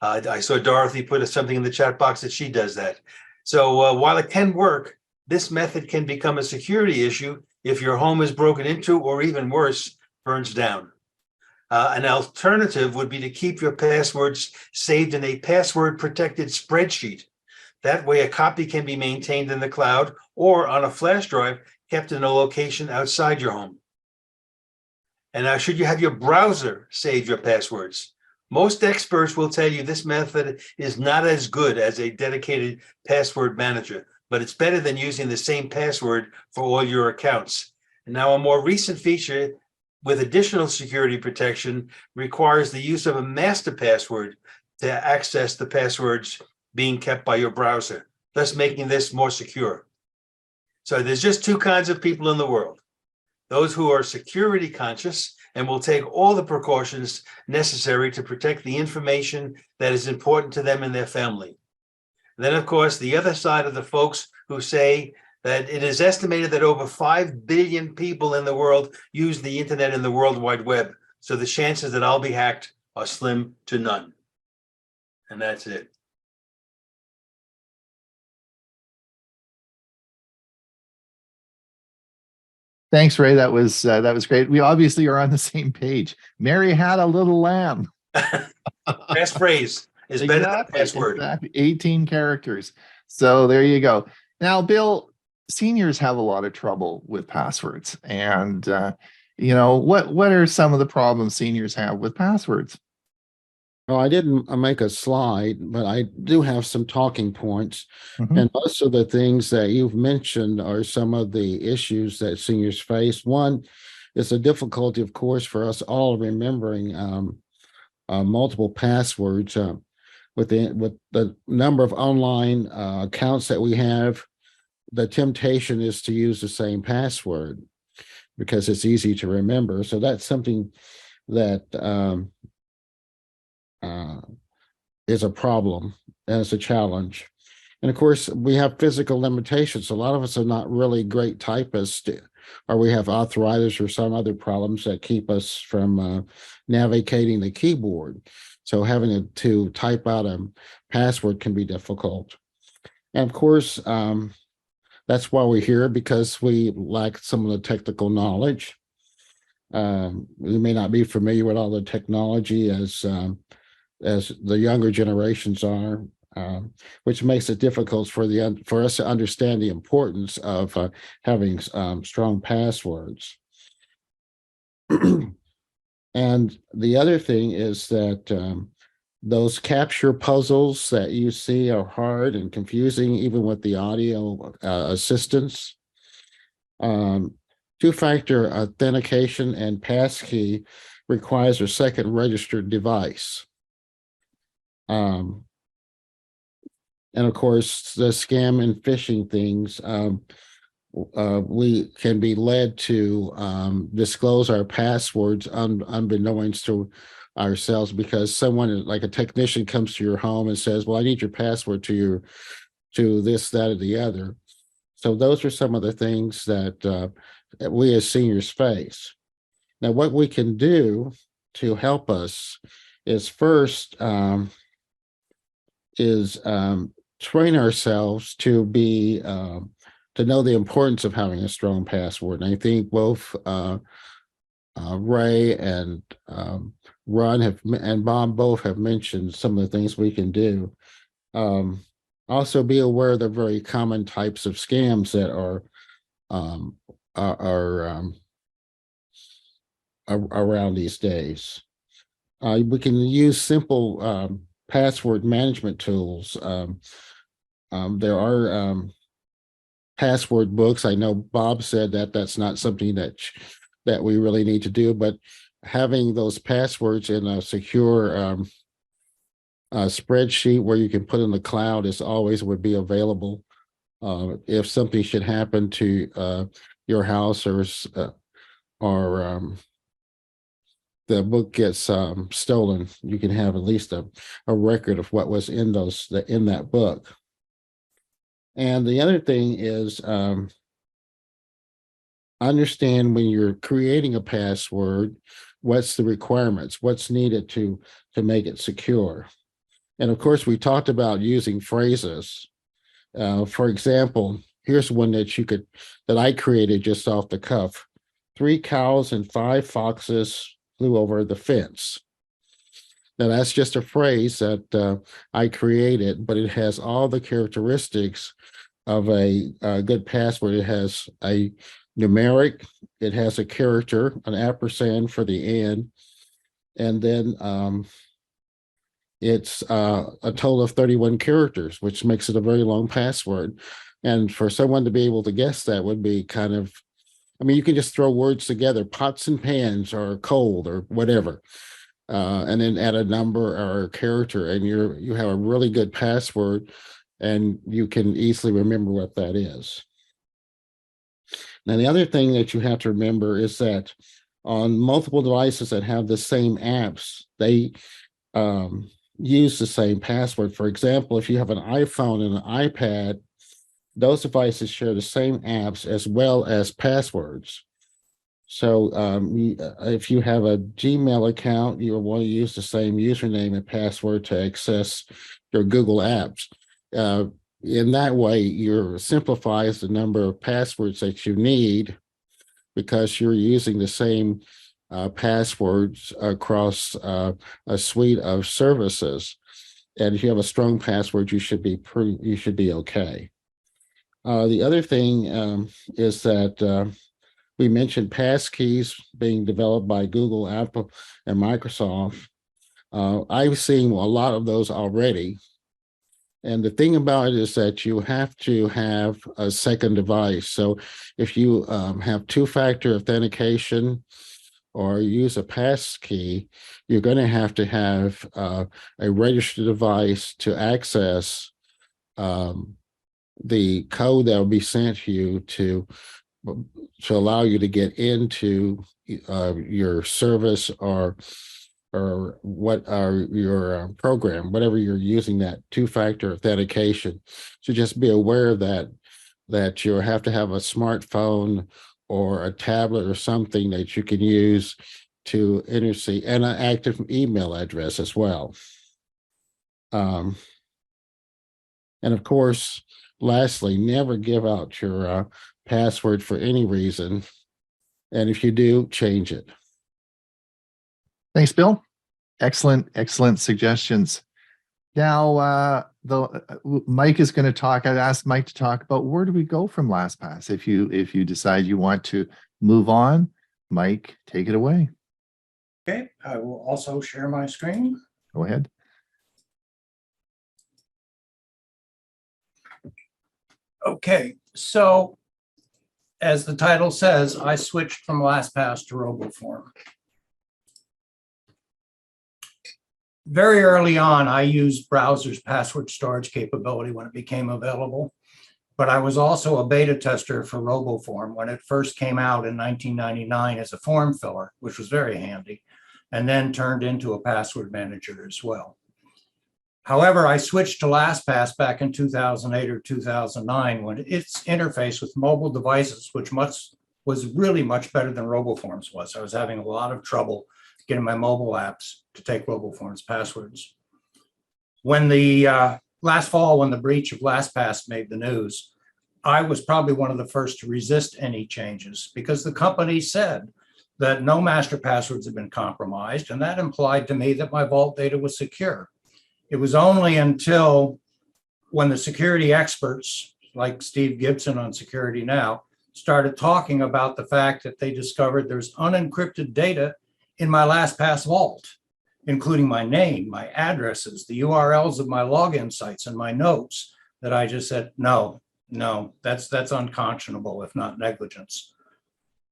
I saw Dorothy put something in the chat box that she does that. So while it can work, this method can become a security issue if your home is broken into, or even worse, burns down. An alternative would be to keep your passwords saved in a password-protected spreadsheet. That way, a copy can be maintained in the cloud or on a flash drive kept in a location outside your home. And now, should you have your browser save your passwords? Most experts will tell you this method is not as good as a dedicated password manager, but it's better than using the same password for all your accounts. And now, a more recent feature with additional security protection requires the use of a master password to access the passwords being kept by your browser, thus making this more secure. So there's just two kinds of people in the world: those who are security conscious and will take all the precautions necessary to protect the information that is important to them and their family. Then, of course, the other side of the folks who say that it is estimated that over 5 billion people in the world use the internet and the World Wide Web. So the chances that I'll be hacked are slim to none. And that's it. Thanks, Ray. That was great. We obviously are on the same page. Mary had a little lamb. Passphrase is better than password. Exactly. 18 characters. So there you go. Now, Bill, seniors have a lot of trouble with passwords. And, what are some of the problems seniors have with passwords? Well, I didn't make a slide, but I do have some talking points. Mhm. And most of the things that you've mentioned are some of the issues that seniors face. One is the difficulty, of course, for us all remembering multiple passwords. With the number of online accounts that we have, the temptation is to use the same password because it's easy to remember. So that's something that is a problem and it's a challenge. And of course, we have physical limitations. A lot of us are not really great typists, or we have arthritis or some other problems that keep us from navigating the keyboard. So having to type out a password can be difficult. And of course, that's why we're here, because we lack some of the technical knowledge. We may not be familiar with all the technology as the younger generations are, which makes it difficult for us to understand the importance of having strong passwords. And the other thing is that those capture puzzles that you see are hard and confusing, even with the audio assistance. Two-factor authentication and passkey requires a second registered device. And of course, the scam and phishing things, we can be led to disclose our passwords unbeknownst to ourselves, because someone like a technician comes to your home and says, well, I need your password to this, that, or the other. So those are some of the things that we as seniors face. Now, what we can do to help us is first train ourselves to be to know the importance of having a strong password. And I think both Ray and Ron and Bob both have mentioned some of the things we can do. Also, be aware of the very common types of scams that are around these days. We can use simple password management tools. There are password books. I know Bob said that that's not something that we really need to do, but having those passwords in a secure spreadsheet where you can put in the cloud is always would be available. If something should happen to your house or the book gets stolen, you can have at least a record of what was in that book. And the other thing is understand when you're creating a password, what's the requirements, what's needed to make it secure. And of course, we talked about using phrases. For example, here's one that I created just off the cuff. 3 cows and 5 foxes flew over the fence. Now that's just a phrase that I created, but it has all the characteristics of a good password. It has a numeric, it has a character, an ampersand for the end, and then it's a total of 31 characters, which makes it a very long password. And for someone to be able to guess that would be kind of, I mean, you can just throw words together, pots and pans or cold or whatever, and then add a number or a character, and you have a really good password, and you can easily remember what that is. Now, the other thing that you have to remember is that on multiple devices that have the same apps, they use the same password. For example, if you have an iPhone and an iPad, those devices share the same apps as well as passwords. So if you have a Gmail account, you'll want to use the same username and password to access your Google apps. In that way, you simplifies the number of passwords that you need because you're using the same passwords across a suite of services. And if you have a strong password, you should be okay. The other thing is that we mentioned passkeys being developed by Google, Apple, and Microsoft. I've seen a lot of those already. And the thing about it is that you have to have a second device. So if you have two-factor authentication or use a passkey, you're going to have a registered device to access the code that will be sent to you to allow you to get into your service or what are your program, whatever you're using that two-factor authentication. So just be aware of that you have to have a smartphone or a tablet or something that you can use to intercede, and an active email address as well. And of course, lastly, never give out your password for any reason. And if you do, change it. Thanks, Bill. Excellent suggestions. Now, Mike is going to talk. I've asked Mike to talk about where do we go from LastPass. If you decide you want to move on, Mike, take it away. Okay, I will also share my screen. Go ahead. Okay, so as the title says, I switched from LastPass to RoboForm. Very early on, I used browser's password storage capability when it became available, but I was also a beta tester for RoboForm when it first came out in 1999 as a form filler, which was very handy, and then turned into a password manager as well. However, I switched to LastPass back in 2008 or 2009 when its interface with mobile devices, which was really much better than RoboForm's was. I was having a lot of trouble getting my mobile apps to take RoboForm's passwords. When the last fall, when the breach of LastPass made the news, I was probably one of the first to resist any changes because the company said that no master passwords had been compromised, and that implied to me that my vault data was secure. It was only until when the security experts, like Steve Gibson on Security Now, started talking about the fact that they discovered there's unencrypted data in my LastPass vault, including my name, my addresses, the URLs of my login sites, and my notes, that I just said, no, that's unconscionable, if not negligence.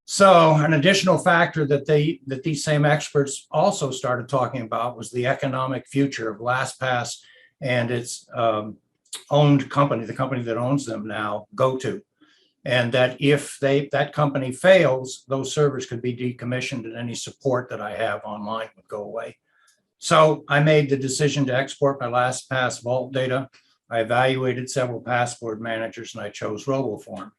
So an additional factor that these same experts also started talking about was the economic future of LastPass and its owned company, the company that owns them now, GoTo. And that if that company fails, those servers could be decommissioned and any support that I have online would go away. So I made the decision to export my LastPass vault data I evaluated several password managers and I chose RoboForm.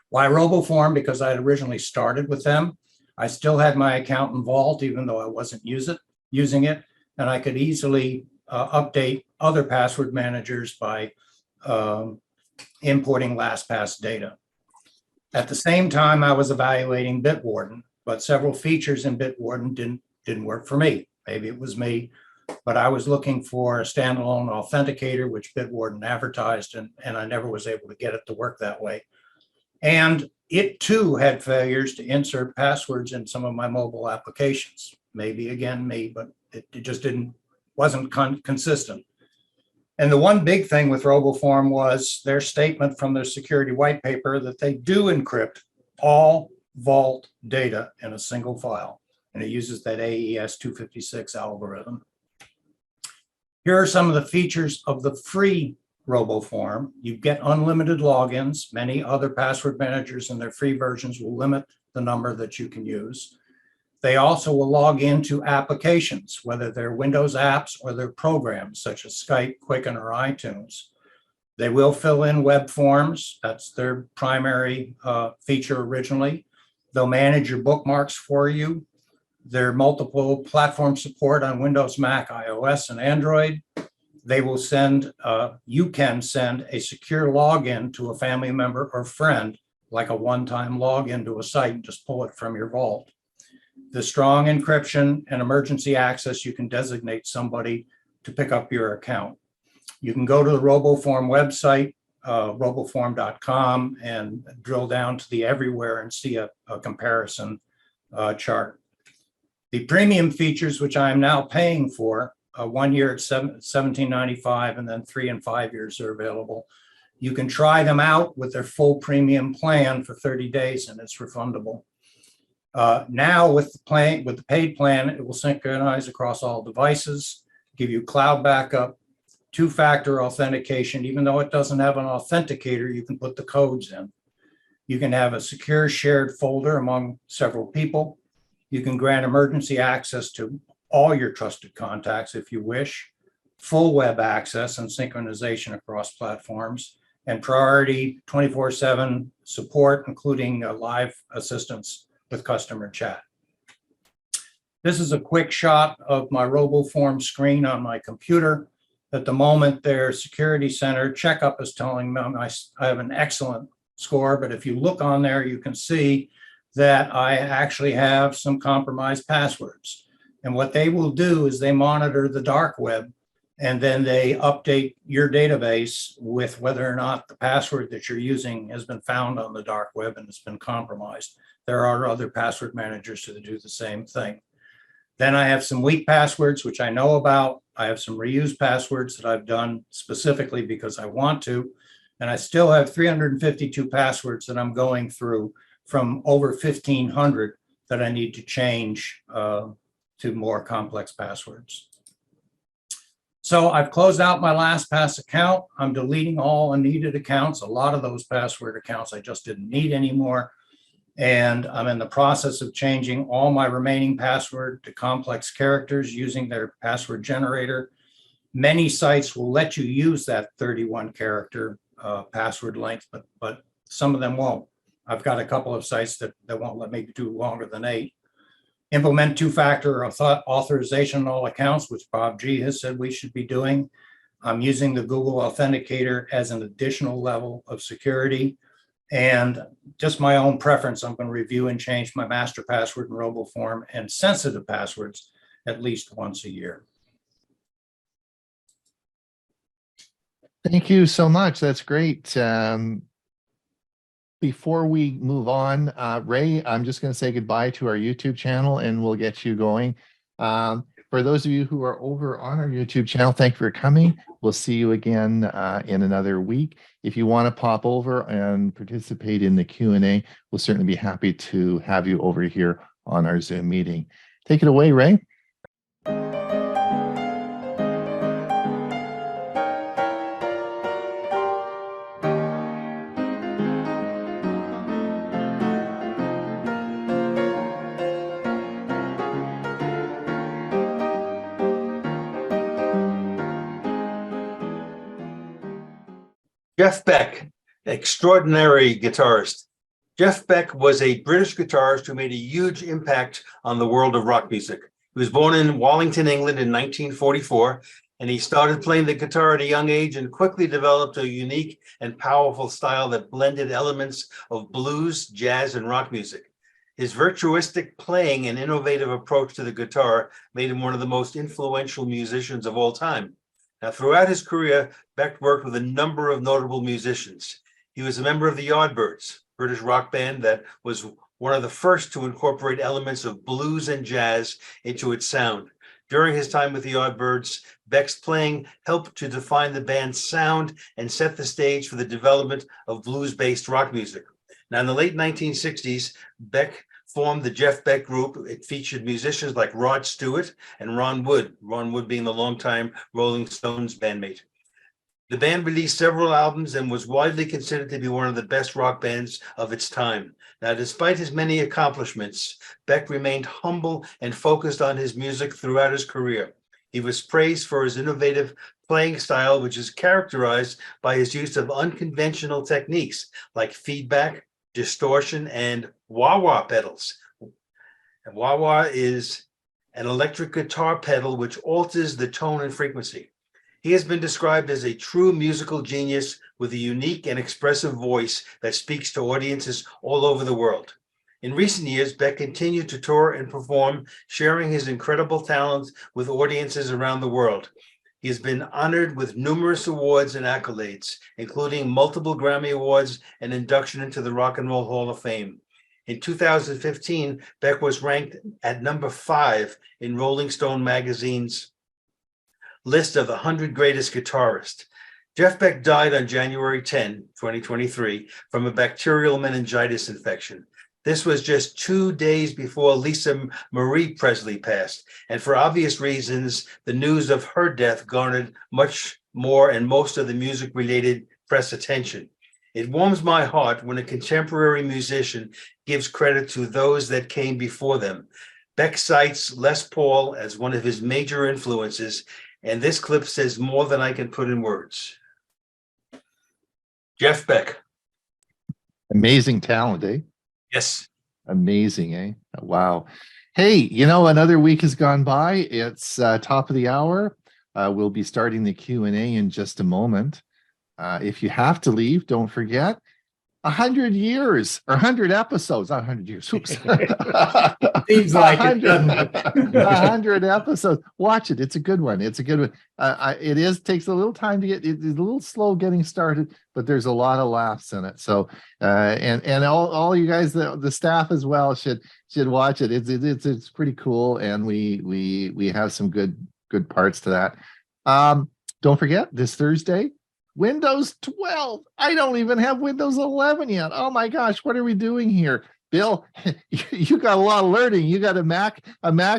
Why RoboForm? Because I had originally started with them. I still had my account in Vault, even though I wasn't using it, and I could easily update other password managers by importing LastPass data. At the same time, I was evaluating Bitwarden, but several features in Bitwarden didn't work for me. Maybe it was me, but I was looking for a standalone authenticator, which Bitwarden advertised, and I never was able to get it to work that way. And it too had failures to insert passwords in some of my mobile applications. Maybe again me, but it just wasn't consistent. And the one big thing with RoboForm was their statement from their security white paper that they do encrypt all Vault data in a single file. And it uses that AES 256 algorithm. Here are some of the features of the free RoboForm. You get unlimited logins. Many other password managers in their free versions will limit the number that you can use. They also will log into applications, whether they're Windows apps or they're programs such as Skype, Quicken, or iTunes. They will fill in web forms. That's their primary feature originally. They'll manage your bookmarks for you. Their multiple platform support on Windows, Mac, iOS, and Android. They will you can send a secure login to a family member or friend, like a one-time login to a site, and just pull it from your Vault. The strong encryption and emergency access, you can designate somebody to pick up your account. You can go to the RoboForm website, roboform.com, and drill down to the everywhere and see a comparison chart. The premium features, which I am now paying for, 1 year at $17.95, and then 3 and 5 years are available. You can try them out with their full premium plan for 30 days, and it's refundable. Now with the paid plan, it will synchronize across all devices, give you cloud backup, two-factor authentication. Even though it doesn't have an authenticator, you can put the codes in. You can have a secure shared folder among several people. You can grant emergency access to all your trusted contacts if you wish, full web access and synchronization across platforms, and priority 24/7 support, including live assistance with customer chat. This is a quick shot of my RoboForm screen on my computer. At the moment, their security center checkup is telling me I have an excellent score, but if you look on there, you can see that I actually have some compromised passwords. And what they will do is they monitor the dark web, and then they update your database with whether or not the password that you're using has been found on the dark web and it's been compromised. There are other password managers that do the same thing. Then I have some weak passwords, which I know about. I have some reused passwords that I've done specifically because I want to. And I still have 352 passwords that I'm going through from over 1,500 that I need to change to more complex passwords. So I've closed out my LastPass account. I'm deleting all unneeded accounts. A lot of those password accounts I just didn't need anymore. And I'm in the process of changing all my remaining password to complex characters using their password generator. Many sites will let you use that 31 character password length, but some of them won't. I've got a couple of sites that won't let me do longer than 8. Implement two-factor authorization on all accounts, which Bob G has said we should be doing. I'm using the Google Authenticator as an additional level of security. And just my own preference, I'm going to review and change my master password in RoboForm and sensitive passwords at least once a year. Thank you so much. That's great. Before we move on, Ray, I'm just going to say goodbye to our YouTube channel and we'll get you going. For those of you who are over on our YouTube channel, thank you for coming. We'll see you again in another week. If you want to pop over and participate in the Q&A, we'll certainly be happy to have you over here on our Zoom meeting. Take it away, Ray. Jeff Beck, extraordinary guitarist. Jeff Beck was a British guitarist who made a huge impact on the world of rock music. He was born in Wallington, England in 1944, and he started playing the guitar at a young age and quickly developed a unique and powerful style that blended elements of blues, jazz, and rock music. His virtuistic playing and innovative approach to the guitar made him one of the most influential musicians of all time. Now, throughout his career, Beck worked with a number of notable musicians. He was a member of the Yardbirds, British rock band that was one of the first to incorporate elements of blues and jazz into its sound. During his time with the Yardbirds, Beck's playing helped to define the band's sound and set the stage for the development of blues-based rock music. Now, in the late 1960s, Beck formed the Jeff Beck Group. It featured musicians like Rod Stewart and Ron Wood being the longtime Rolling Stones bandmate. The band released several albums and was widely considered to be one of the best rock bands of its time. Now, despite his many accomplishments, Beck remained humble and focused on his music throughout his career. He was praised for his innovative playing style, which is characterized by his use of unconventional techniques like feedback, distortion, and wah-wah pedals. And wah-wah is an electric guitar pedal which alters the tone and frequency. He has been described as a true musical genius with a unique and expressive voice that speaks to audiences all over the world. In recent years, Beck continued to tour and perform, sharing his incredible talents with audiences around the world. He has been honored with numerous awards and accolades, including multiple Grammy Awards and induction into the Rock and Roll Hall of Fame. In 2015, Beck was ranked at number 5 in Rolling Stone magazine's list of the 100 greatest guitarists. Jeff Beck died on January 10, 2023, from a bacterial meningitis infection. This was just 2 days before Lisa Marie Presley passed, and for obvious reasons, the news of her death garnered much more and most of the music-related press attention. It warms my heart when a contemporary musician gives credit to those that came before them. Beck cites Les Paul as one of his major influences, and this clip says more than I can put in words. Jeff Beck. Amazing talent, eh? Yes. Amazing, eh? Wow. Hey, you know, another week has gone by. It's top of the hour. We'll be starting the Q&A in just a moment. If you have to leave, don't forget, 100 years or 100 episodes, not 100 years. Oops. Seems like 100 episodes. Watch it. It's a good one. It's a good one. It takes a little time to get, it's a little slow getting started, but there's a lot of laughs in it. So, and all you guys, the staff as well should watch it. It's pretty cool. And we have some good parts to that. Don't forget this Thursday, Windows 12. I don't even have Windows 11 yet. Oh my gosh, what are we doing here? Bill, you got a lot of learning. You got a Mac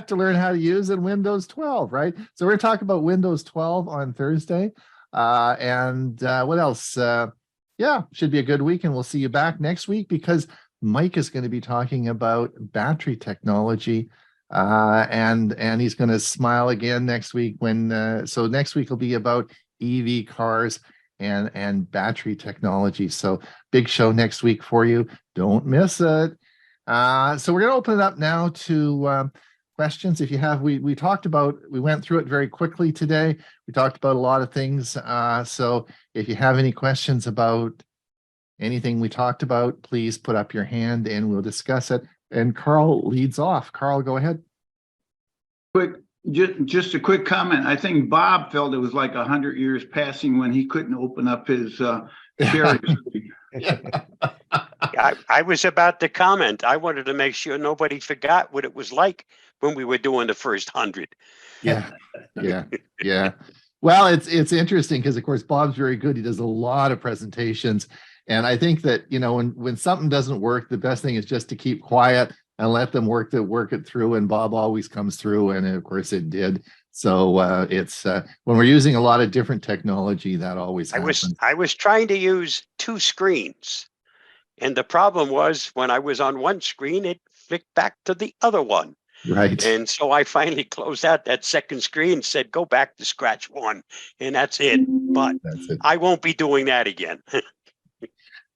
to learn how to use in Windows 12, right? So we're talking about Windows 12 on Thursday. And what else? Yeah, should be a good week, and we'll see you back next week because Mike is going to be talking about battery technology. And he's going to smile again next week so next week will be about EV cars and battery technology. So big show next week for you. Don't miss it. So we're going to open it up now to questions. If you have, we went through it very quickly today. We talked about a lot of things. So if you have any questions about anything we talked about, please put up your hand and we'll discuss it. And Carl leads off. Carl, go ahead. Just a quick comment. I think Bob felt it was like 100 years passing when he couldn't open up his sharing screen. I was about to comment. I wanted to make sure nobody forgot what it was like when we were doing the first 100. Yeah. Well, it's interesting because, of course, Bob's very good. He does a lot of presentations. And I think that, you know, when something doesn't work, the best thing is just to keep quiet and let them work it through. And Bob always comes through. And of course it did. So it's when we're using a lot of different technology, that always happens. I was trying to use 2 screens. And the problem was when I was on one screen, it flicked back to the other one. Right. And so I finally closed out that second screen, said, go back to scratch one, and that's it. But That's it. I won't be doing that again.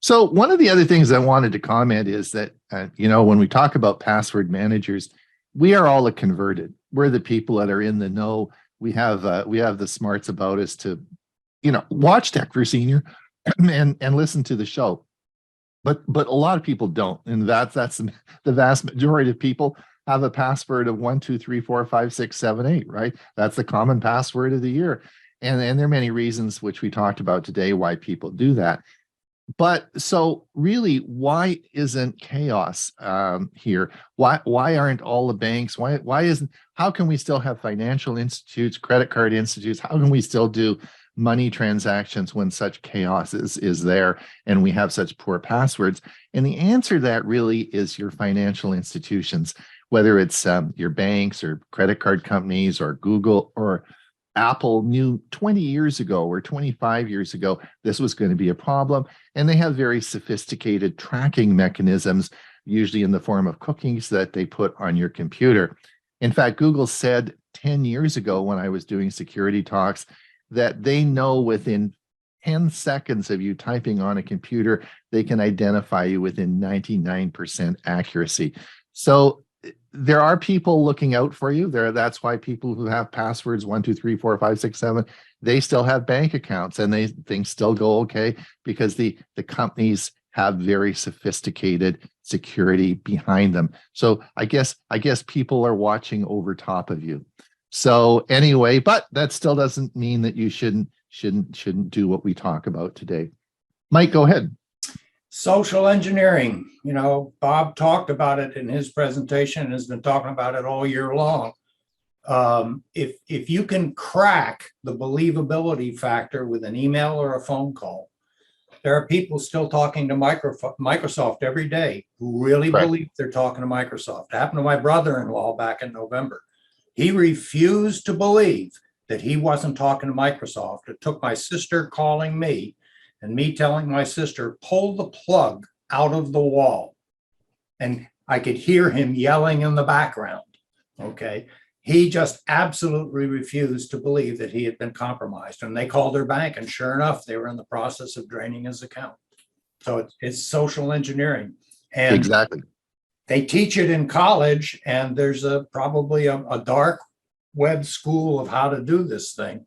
So one of the other things I wanted to comment is that, when we talk about password managers, we are all converted. We're the people that are in the know. We have the smarts about us to, watch Tech for Senior and listen to the show. But a lot of people don't, and that's the vast majority of people have a password of 1, 2, 3, 4, 5, 6, 7, 8. Right? That's the common password of the year, and there are many reasons which we talked about today why people do that. But so really, why isn't chaos here? Why aren't all the banks? Why isn't? How can we still have financial institutes, credit card institutes? How can we still do money transactions when such chaos is there and we have such poor passwords? And the answer to that really is your financial institutions, whether it's your banks or credit card companies or Google or Apple knew 20 years ago or 25 years ago this was going to be a problem, and they have very sophisticated tracking mechanisms, usually in the form of cookies that they put on your computer. In fact, Google said 10 years ago when I was doing security talks that they know within 10 seconds of you typing on a computer, they can identify you within 99% accuracy. So there are people looking out for you there. That's why people who have passwords 1, 2, 3, 4, 5, 6, 7, they still have bank accounts and things still go okay because the companies have very sophisticated security behind them. So I guess people are watching over top of you. So anyway, but that still doesn't mean that you shouldn't do what we talk about today. Mike, go ahead. Social engineering, Bob talked about it in his presentation and has been talking about it all year long. If you can crack the believability factor with an email or a phone call, there are people still talking to Microsoft every day who really believe they're talking to Microsoft. It happened to my brother-in-law back in November. He refused to believe that he wasn't talking to Microsoft. It took my sister calling me and me telling my sister, pull the plug out of the wall. And I could hear him yelling in the background, okay? He just absolutely refused to believe that he had been compromised. And they called their bank, and sure enough, they were in the process of draining his account. So it's social engineering. And exactly. They teach it in college, and there's probably a dark web school of how to do this thing.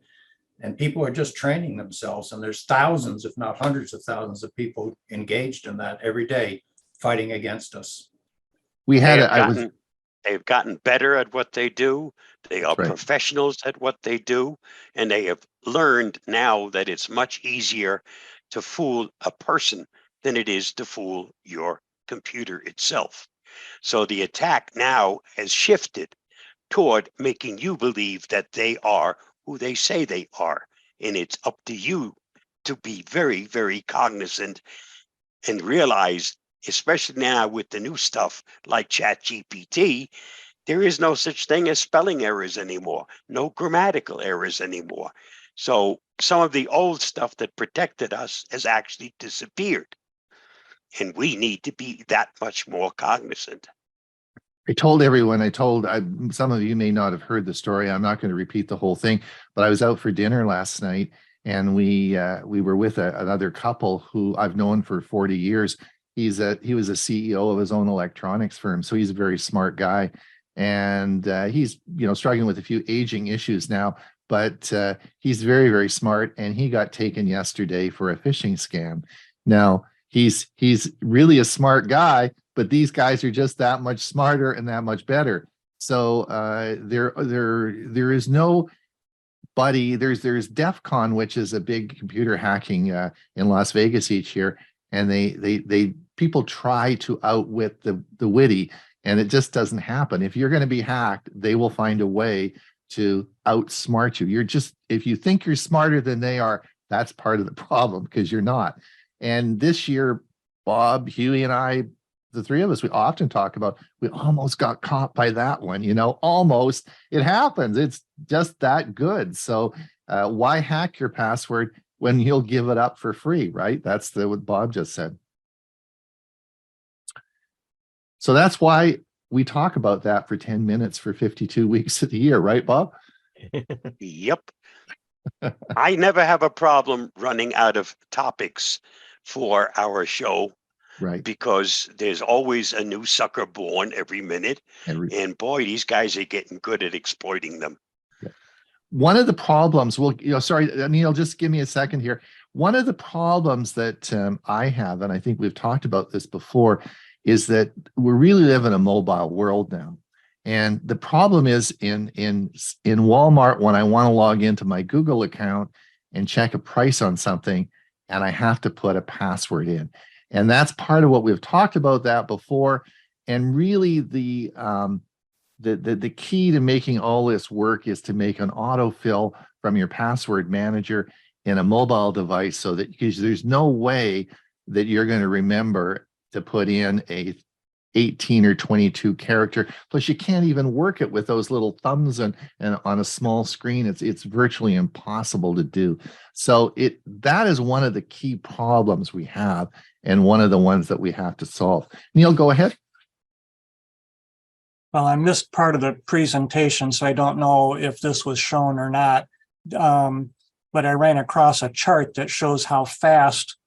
And people are just training themselves. And there's thousands, if not hundreds of thousands of people engaged in that every day, fighting against us. They've gotten better at what they do. They are professionals at what they do. And they have learned now that it's much easier to fool a person than it is to fool your computer itself. So the attack now has shifted toward making you believe that they are who they say they are. And it's up to you to be very, very cognizant and realize, especially now with the new stuff like ChatGPT, there is no such thing as spelling errors anymore, no grammatical errors anymore. So some of the old stuff that protected us has actually disappeared. And we need to be that much more cognizant. I told everyone, some of you may not have heard the story. I'm not going to repeat the whole thing, but I was out for dinner last night and we were with another couple who I've known for 40 years. He was a CEO of his own electronics firm. So he's a very smart guy. And he's, struggling with a few aging issues now, but he's very, very smart. And he got taken yesterday for a phishing scam. Now, he's really a smart guy, but these guys are just that much smarter and that much better. So there is no buddy. There's DEF CON, which is a big computer hacking in Las Vegas each year, and they people try to outwit the witty, and it just doesn't happen. If you're going to be hacked, they will find a way to outsmart you. If you think you're smarter than they are, that's part of the problem because you're not. And this year, Bob, Huey, and I, the three of us, we often talk about, we almost got caught by that one, almost. It happens. It's just that good. So why hack your password when you'll give it up for free, right? That's what Bob just said. So that's why we talk about that for 10 minutes for 52 weeks of the year, right, Bob? Yep. I never have a problem running out of topics for our show Right. because there's always a new sucker born every minute. And boy, these guys are getting good at exploiting them. One of the problems, well, sorry, Neil, just give me a second here. One of the problems that I have, and I think we've talked about this before, is that we really live in a mobile world now. And the problem is in Walmart, when I want to log into my Google account and check a price on something, and I have to put a password in. And that's part of what we've talked about that before. And really the key to making all this work is to make an autofill from your password manager in a mobile device, so that, because there's no way that you're going to remember to put in a 18 or 22 character. Plus, you can't even work it with those little thumbs and on a small screen. It's virtually impossible to do. So that is one of the key problems we have, and one of the ones that we have to solve. Neil, go ahead. Well, I missed part of the presentation, so I don't know if this was shown or not. But I ran across a chart that shows how fast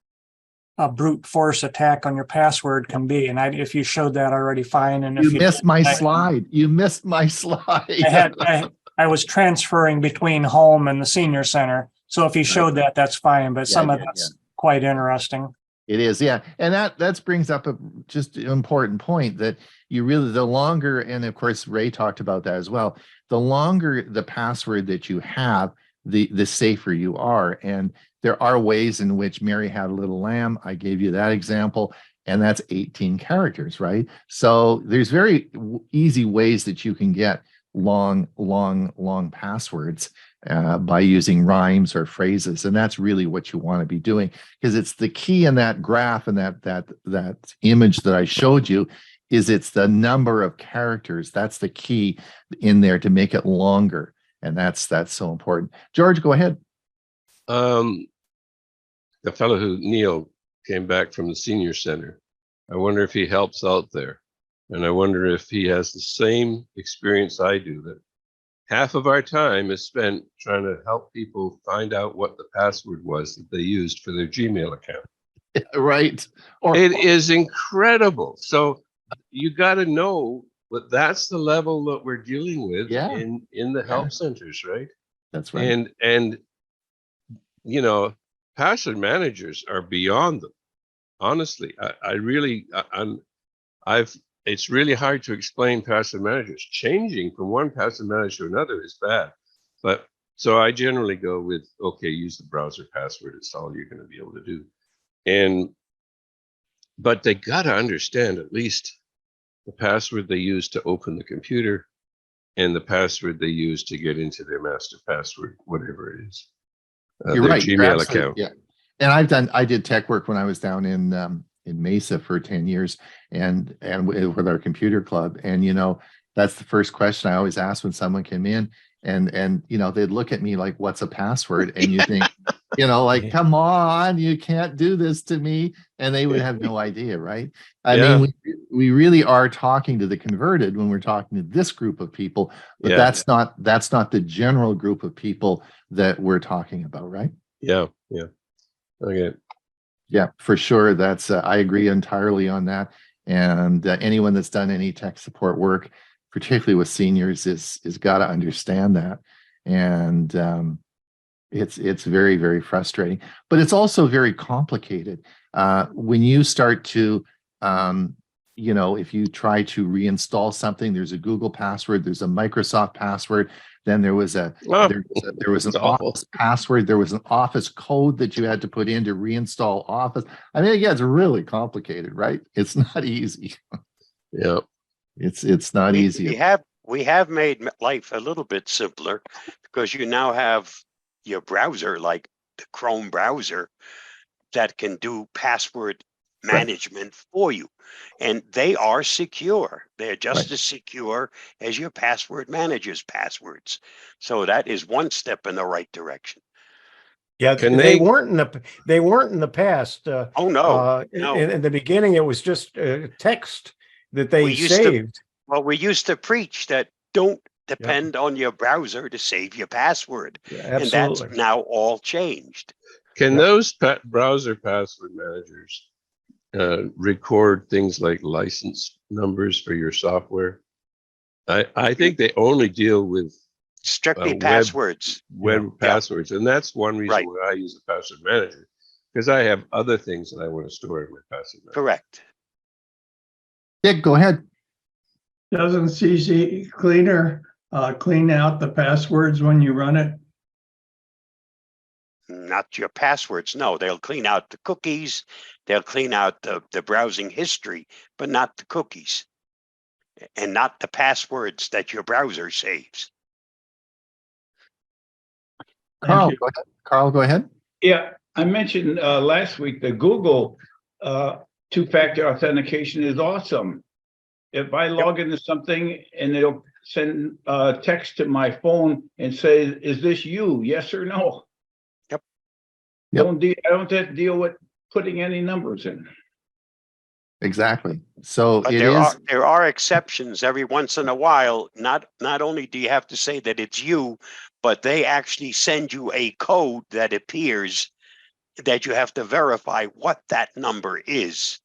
a brute force attack on your password can be. And if you showed that already, fine. And if you missed my slide, you missed my slide. I was transferring between home and the senior center. So if you showed that, that's fine. But some of that's quite interesting. It is, yeah. And that brings up a just an important point, that you really, the longer, and of course, Ray talked about that as well, the longer the password that you have, the safer you are. And there are ways in which Mary Had a Little Lamb, I gave you that example, and that's 18 characters, right? So there's very easy ways that you can get long passwords by using rhymes or phrases. And that's really what you want to be doing, because it's the key in that graph and that image that I showed you, is it's the number of characters. That's the key in there to make it longer. And that's so important. George, go ahead. The fellow who, Neil, came back from the senior center, I wonder if he helps out there. And I wonder if he has the same experience I do, that half of our time is spent trying to help people find out what the password was that they used for their Gmail account. Right. It is incredible. So you got to know that that's the level that we're dealing with in the help centers, right? That's right. And you know, password managers are beyond them. Honestly, it's really hard to explain password managers. Changing from one password manager to another is bad. But so I generally go with, okay, use the browser password. It's all you're going to be able to do. But they got to understand at least the password they use to open the computer and the password they use to get into their master password, whatever it is. You're right. Gmail account. Yeah. And I did tech work when I was down in Mesa for 10 years and with our computer club. And, you know, that's the first question I always ask when someone came in, and, you know, they'd look at me like, what's a password? And you think, you know, like, come on, you can't do this to me. And they would have no idea. Right. I mean, we really are talking to the converted when we're talking to this group of people, but that's not the general group of people that we're talking about. Right. Yeah. Yeah. Okay. Yeah, for sure. That's I agree entirely on that. And anyone that's done any tech support work, particularly with seniors, is got to understand that. And it's very, very frustrating, but it's also very complicated. When you start to, you know, if you try to reinstall something, there's a Google password, there's a Microsoft password. Then there was an Office password. There was an Office code that you had to put in to reinstall Office. I mean, again, it's really complicated, right? It's not easy. Yeah, it's not easy. We have made life a little bit simpler, because you now have your browser, like the Chrome browser, that can do password management for you, and they are secure. They're just as secure as your password manager's passwords. So that is one step in the right direction. Yeah, they weren't in the past. Oh no, no. In the beginning, it was just text that they saved. Well, we used to preach that don't depend on your browser to save your password. Yeah, And that's absolutely. now all changed. Can Yep. those browser password managers record things like license numbers for your software? I think they only deal with Strictly web passwords. web Yeah. passwords, and that's one reason Right. why I use a password manager, because I have other things that I want to store in my password manager. Correct. Dick, go ahead. Doesn't CC Cleaner clean out the passwords when you run it? Not your passwords. No, they'll clean out the cookies. They'll clean out the browsing history, but not the cookies and not the passwords that your browser saves. Carl, you. go ahead. Carl, go ahead. Yeah, I mentioned last week the Google two-factor authentication is awesome. If I log into something and it'll send text to my phone and say, "Is this you? Yes or no?" Yep. Yep. I don't have to deal with putting any numbers in. Exactly. So But there are exceptions every once in a while. Not only do you have to say that it's you, but they actually send you a code that appears that you have to verify what that number is.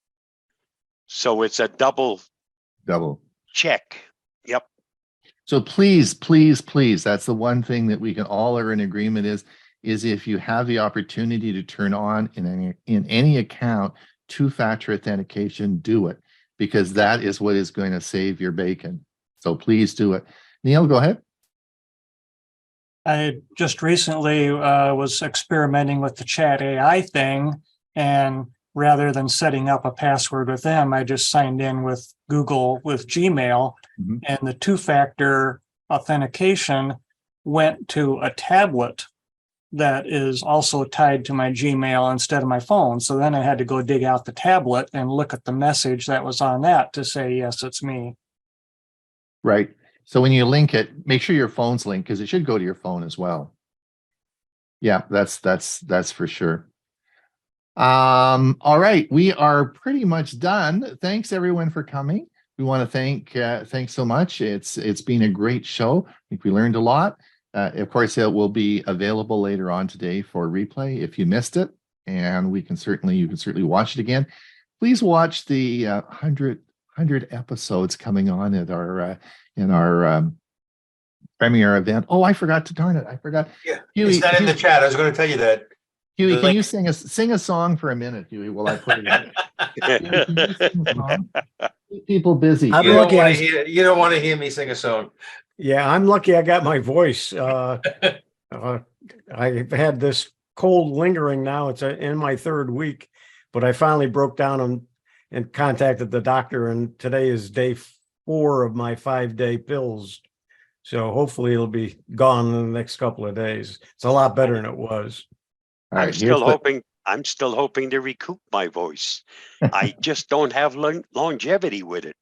So it's a double check. Yep. So please, please, please, that's the one thing that we can all are in agreement is if you have the opportunity to turn on in any account two-factor authentication, do it, because that is what is going to save your bacon. So please do it. Neil, go ahead. I just recently was experimenting with the chat AI thing, and rather than setting up a password with them, I just signed in with Google with Gmail, and the two-factor authentication went to a tablet that is also tied to my Gmail instead of my phone. So then I had to go dig out the tablet and look at the message that was on that to say, yes, it's me. Right. So when you link it, make sure your phone's linked, because it should go to your phone as well. Yeah, that's for sure. All right, we are pretty much done. Thanks everyone for coming. We want to thanks so much. It's been a great show. I think we learned a lot. Of course, it will be available later on today for replay if you missed it, and you can certainly watch it again. Please watch the 100 episodes coming on at our in our premiere event. Oh, I forgot to darn it. I forgot. Yeah, Huey, it's not in the chat. I was going to tell you that. Huey, The can you link. sing a song for a minute, Huey, while I put it in? Huey, can you sing a song? Keep people busy. I'm You don't lucky want I- to hear. You don't want to hear me sing a song. Yeah, I'm lucky I got my voice. I've had this cold lingering now. It's in my third week, but I finally broke down and contacted the doctor, and today is day 4 of my 5-day pills. So hopefully it'll be gone in the next couple of days. It's a lot better than it was. All right, I'm still hoping to recoup my voice. I just don't have longevity with it.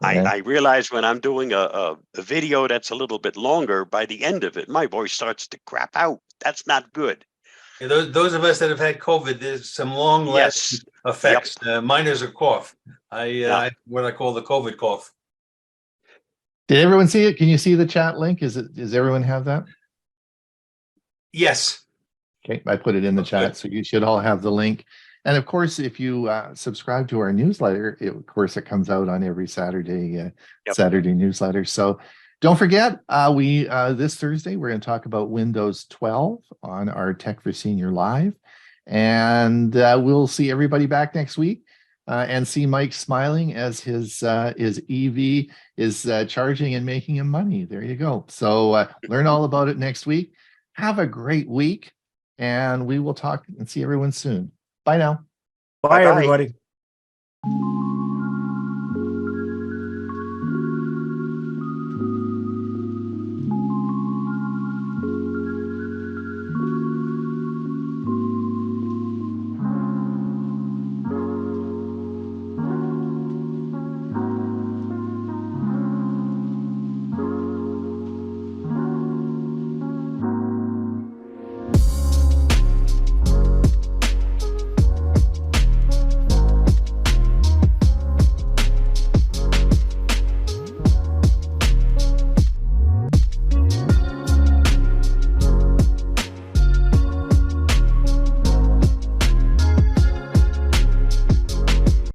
Yeah. I realize when I'm doing a video that's a little bit longer, by the end of it, my voice starts to crap out. That's not good. Yeah, those of us that have had COVID, there's some long-lasting effects. Mine is a cough. What I call the COVID cough. Did everyone see it? Can you see the chat link? Does everyone have that? Yes. Okay, I put it in the chat, so you should all have the link. And of course, if you subscribe to our newsletter, of course, it comes out on every Saturday, Saturday newsletter. So don't forget, this Thursday, we're going to talk about Windows 12 on our Tech for Senior Live. And we'll see everybody back next week and see Mike smiling as his EV is charging and making him money. There you go. So learn all about it next week. Have a great week, and we will talk and see everyone soon. Bye now. Bye, everybody.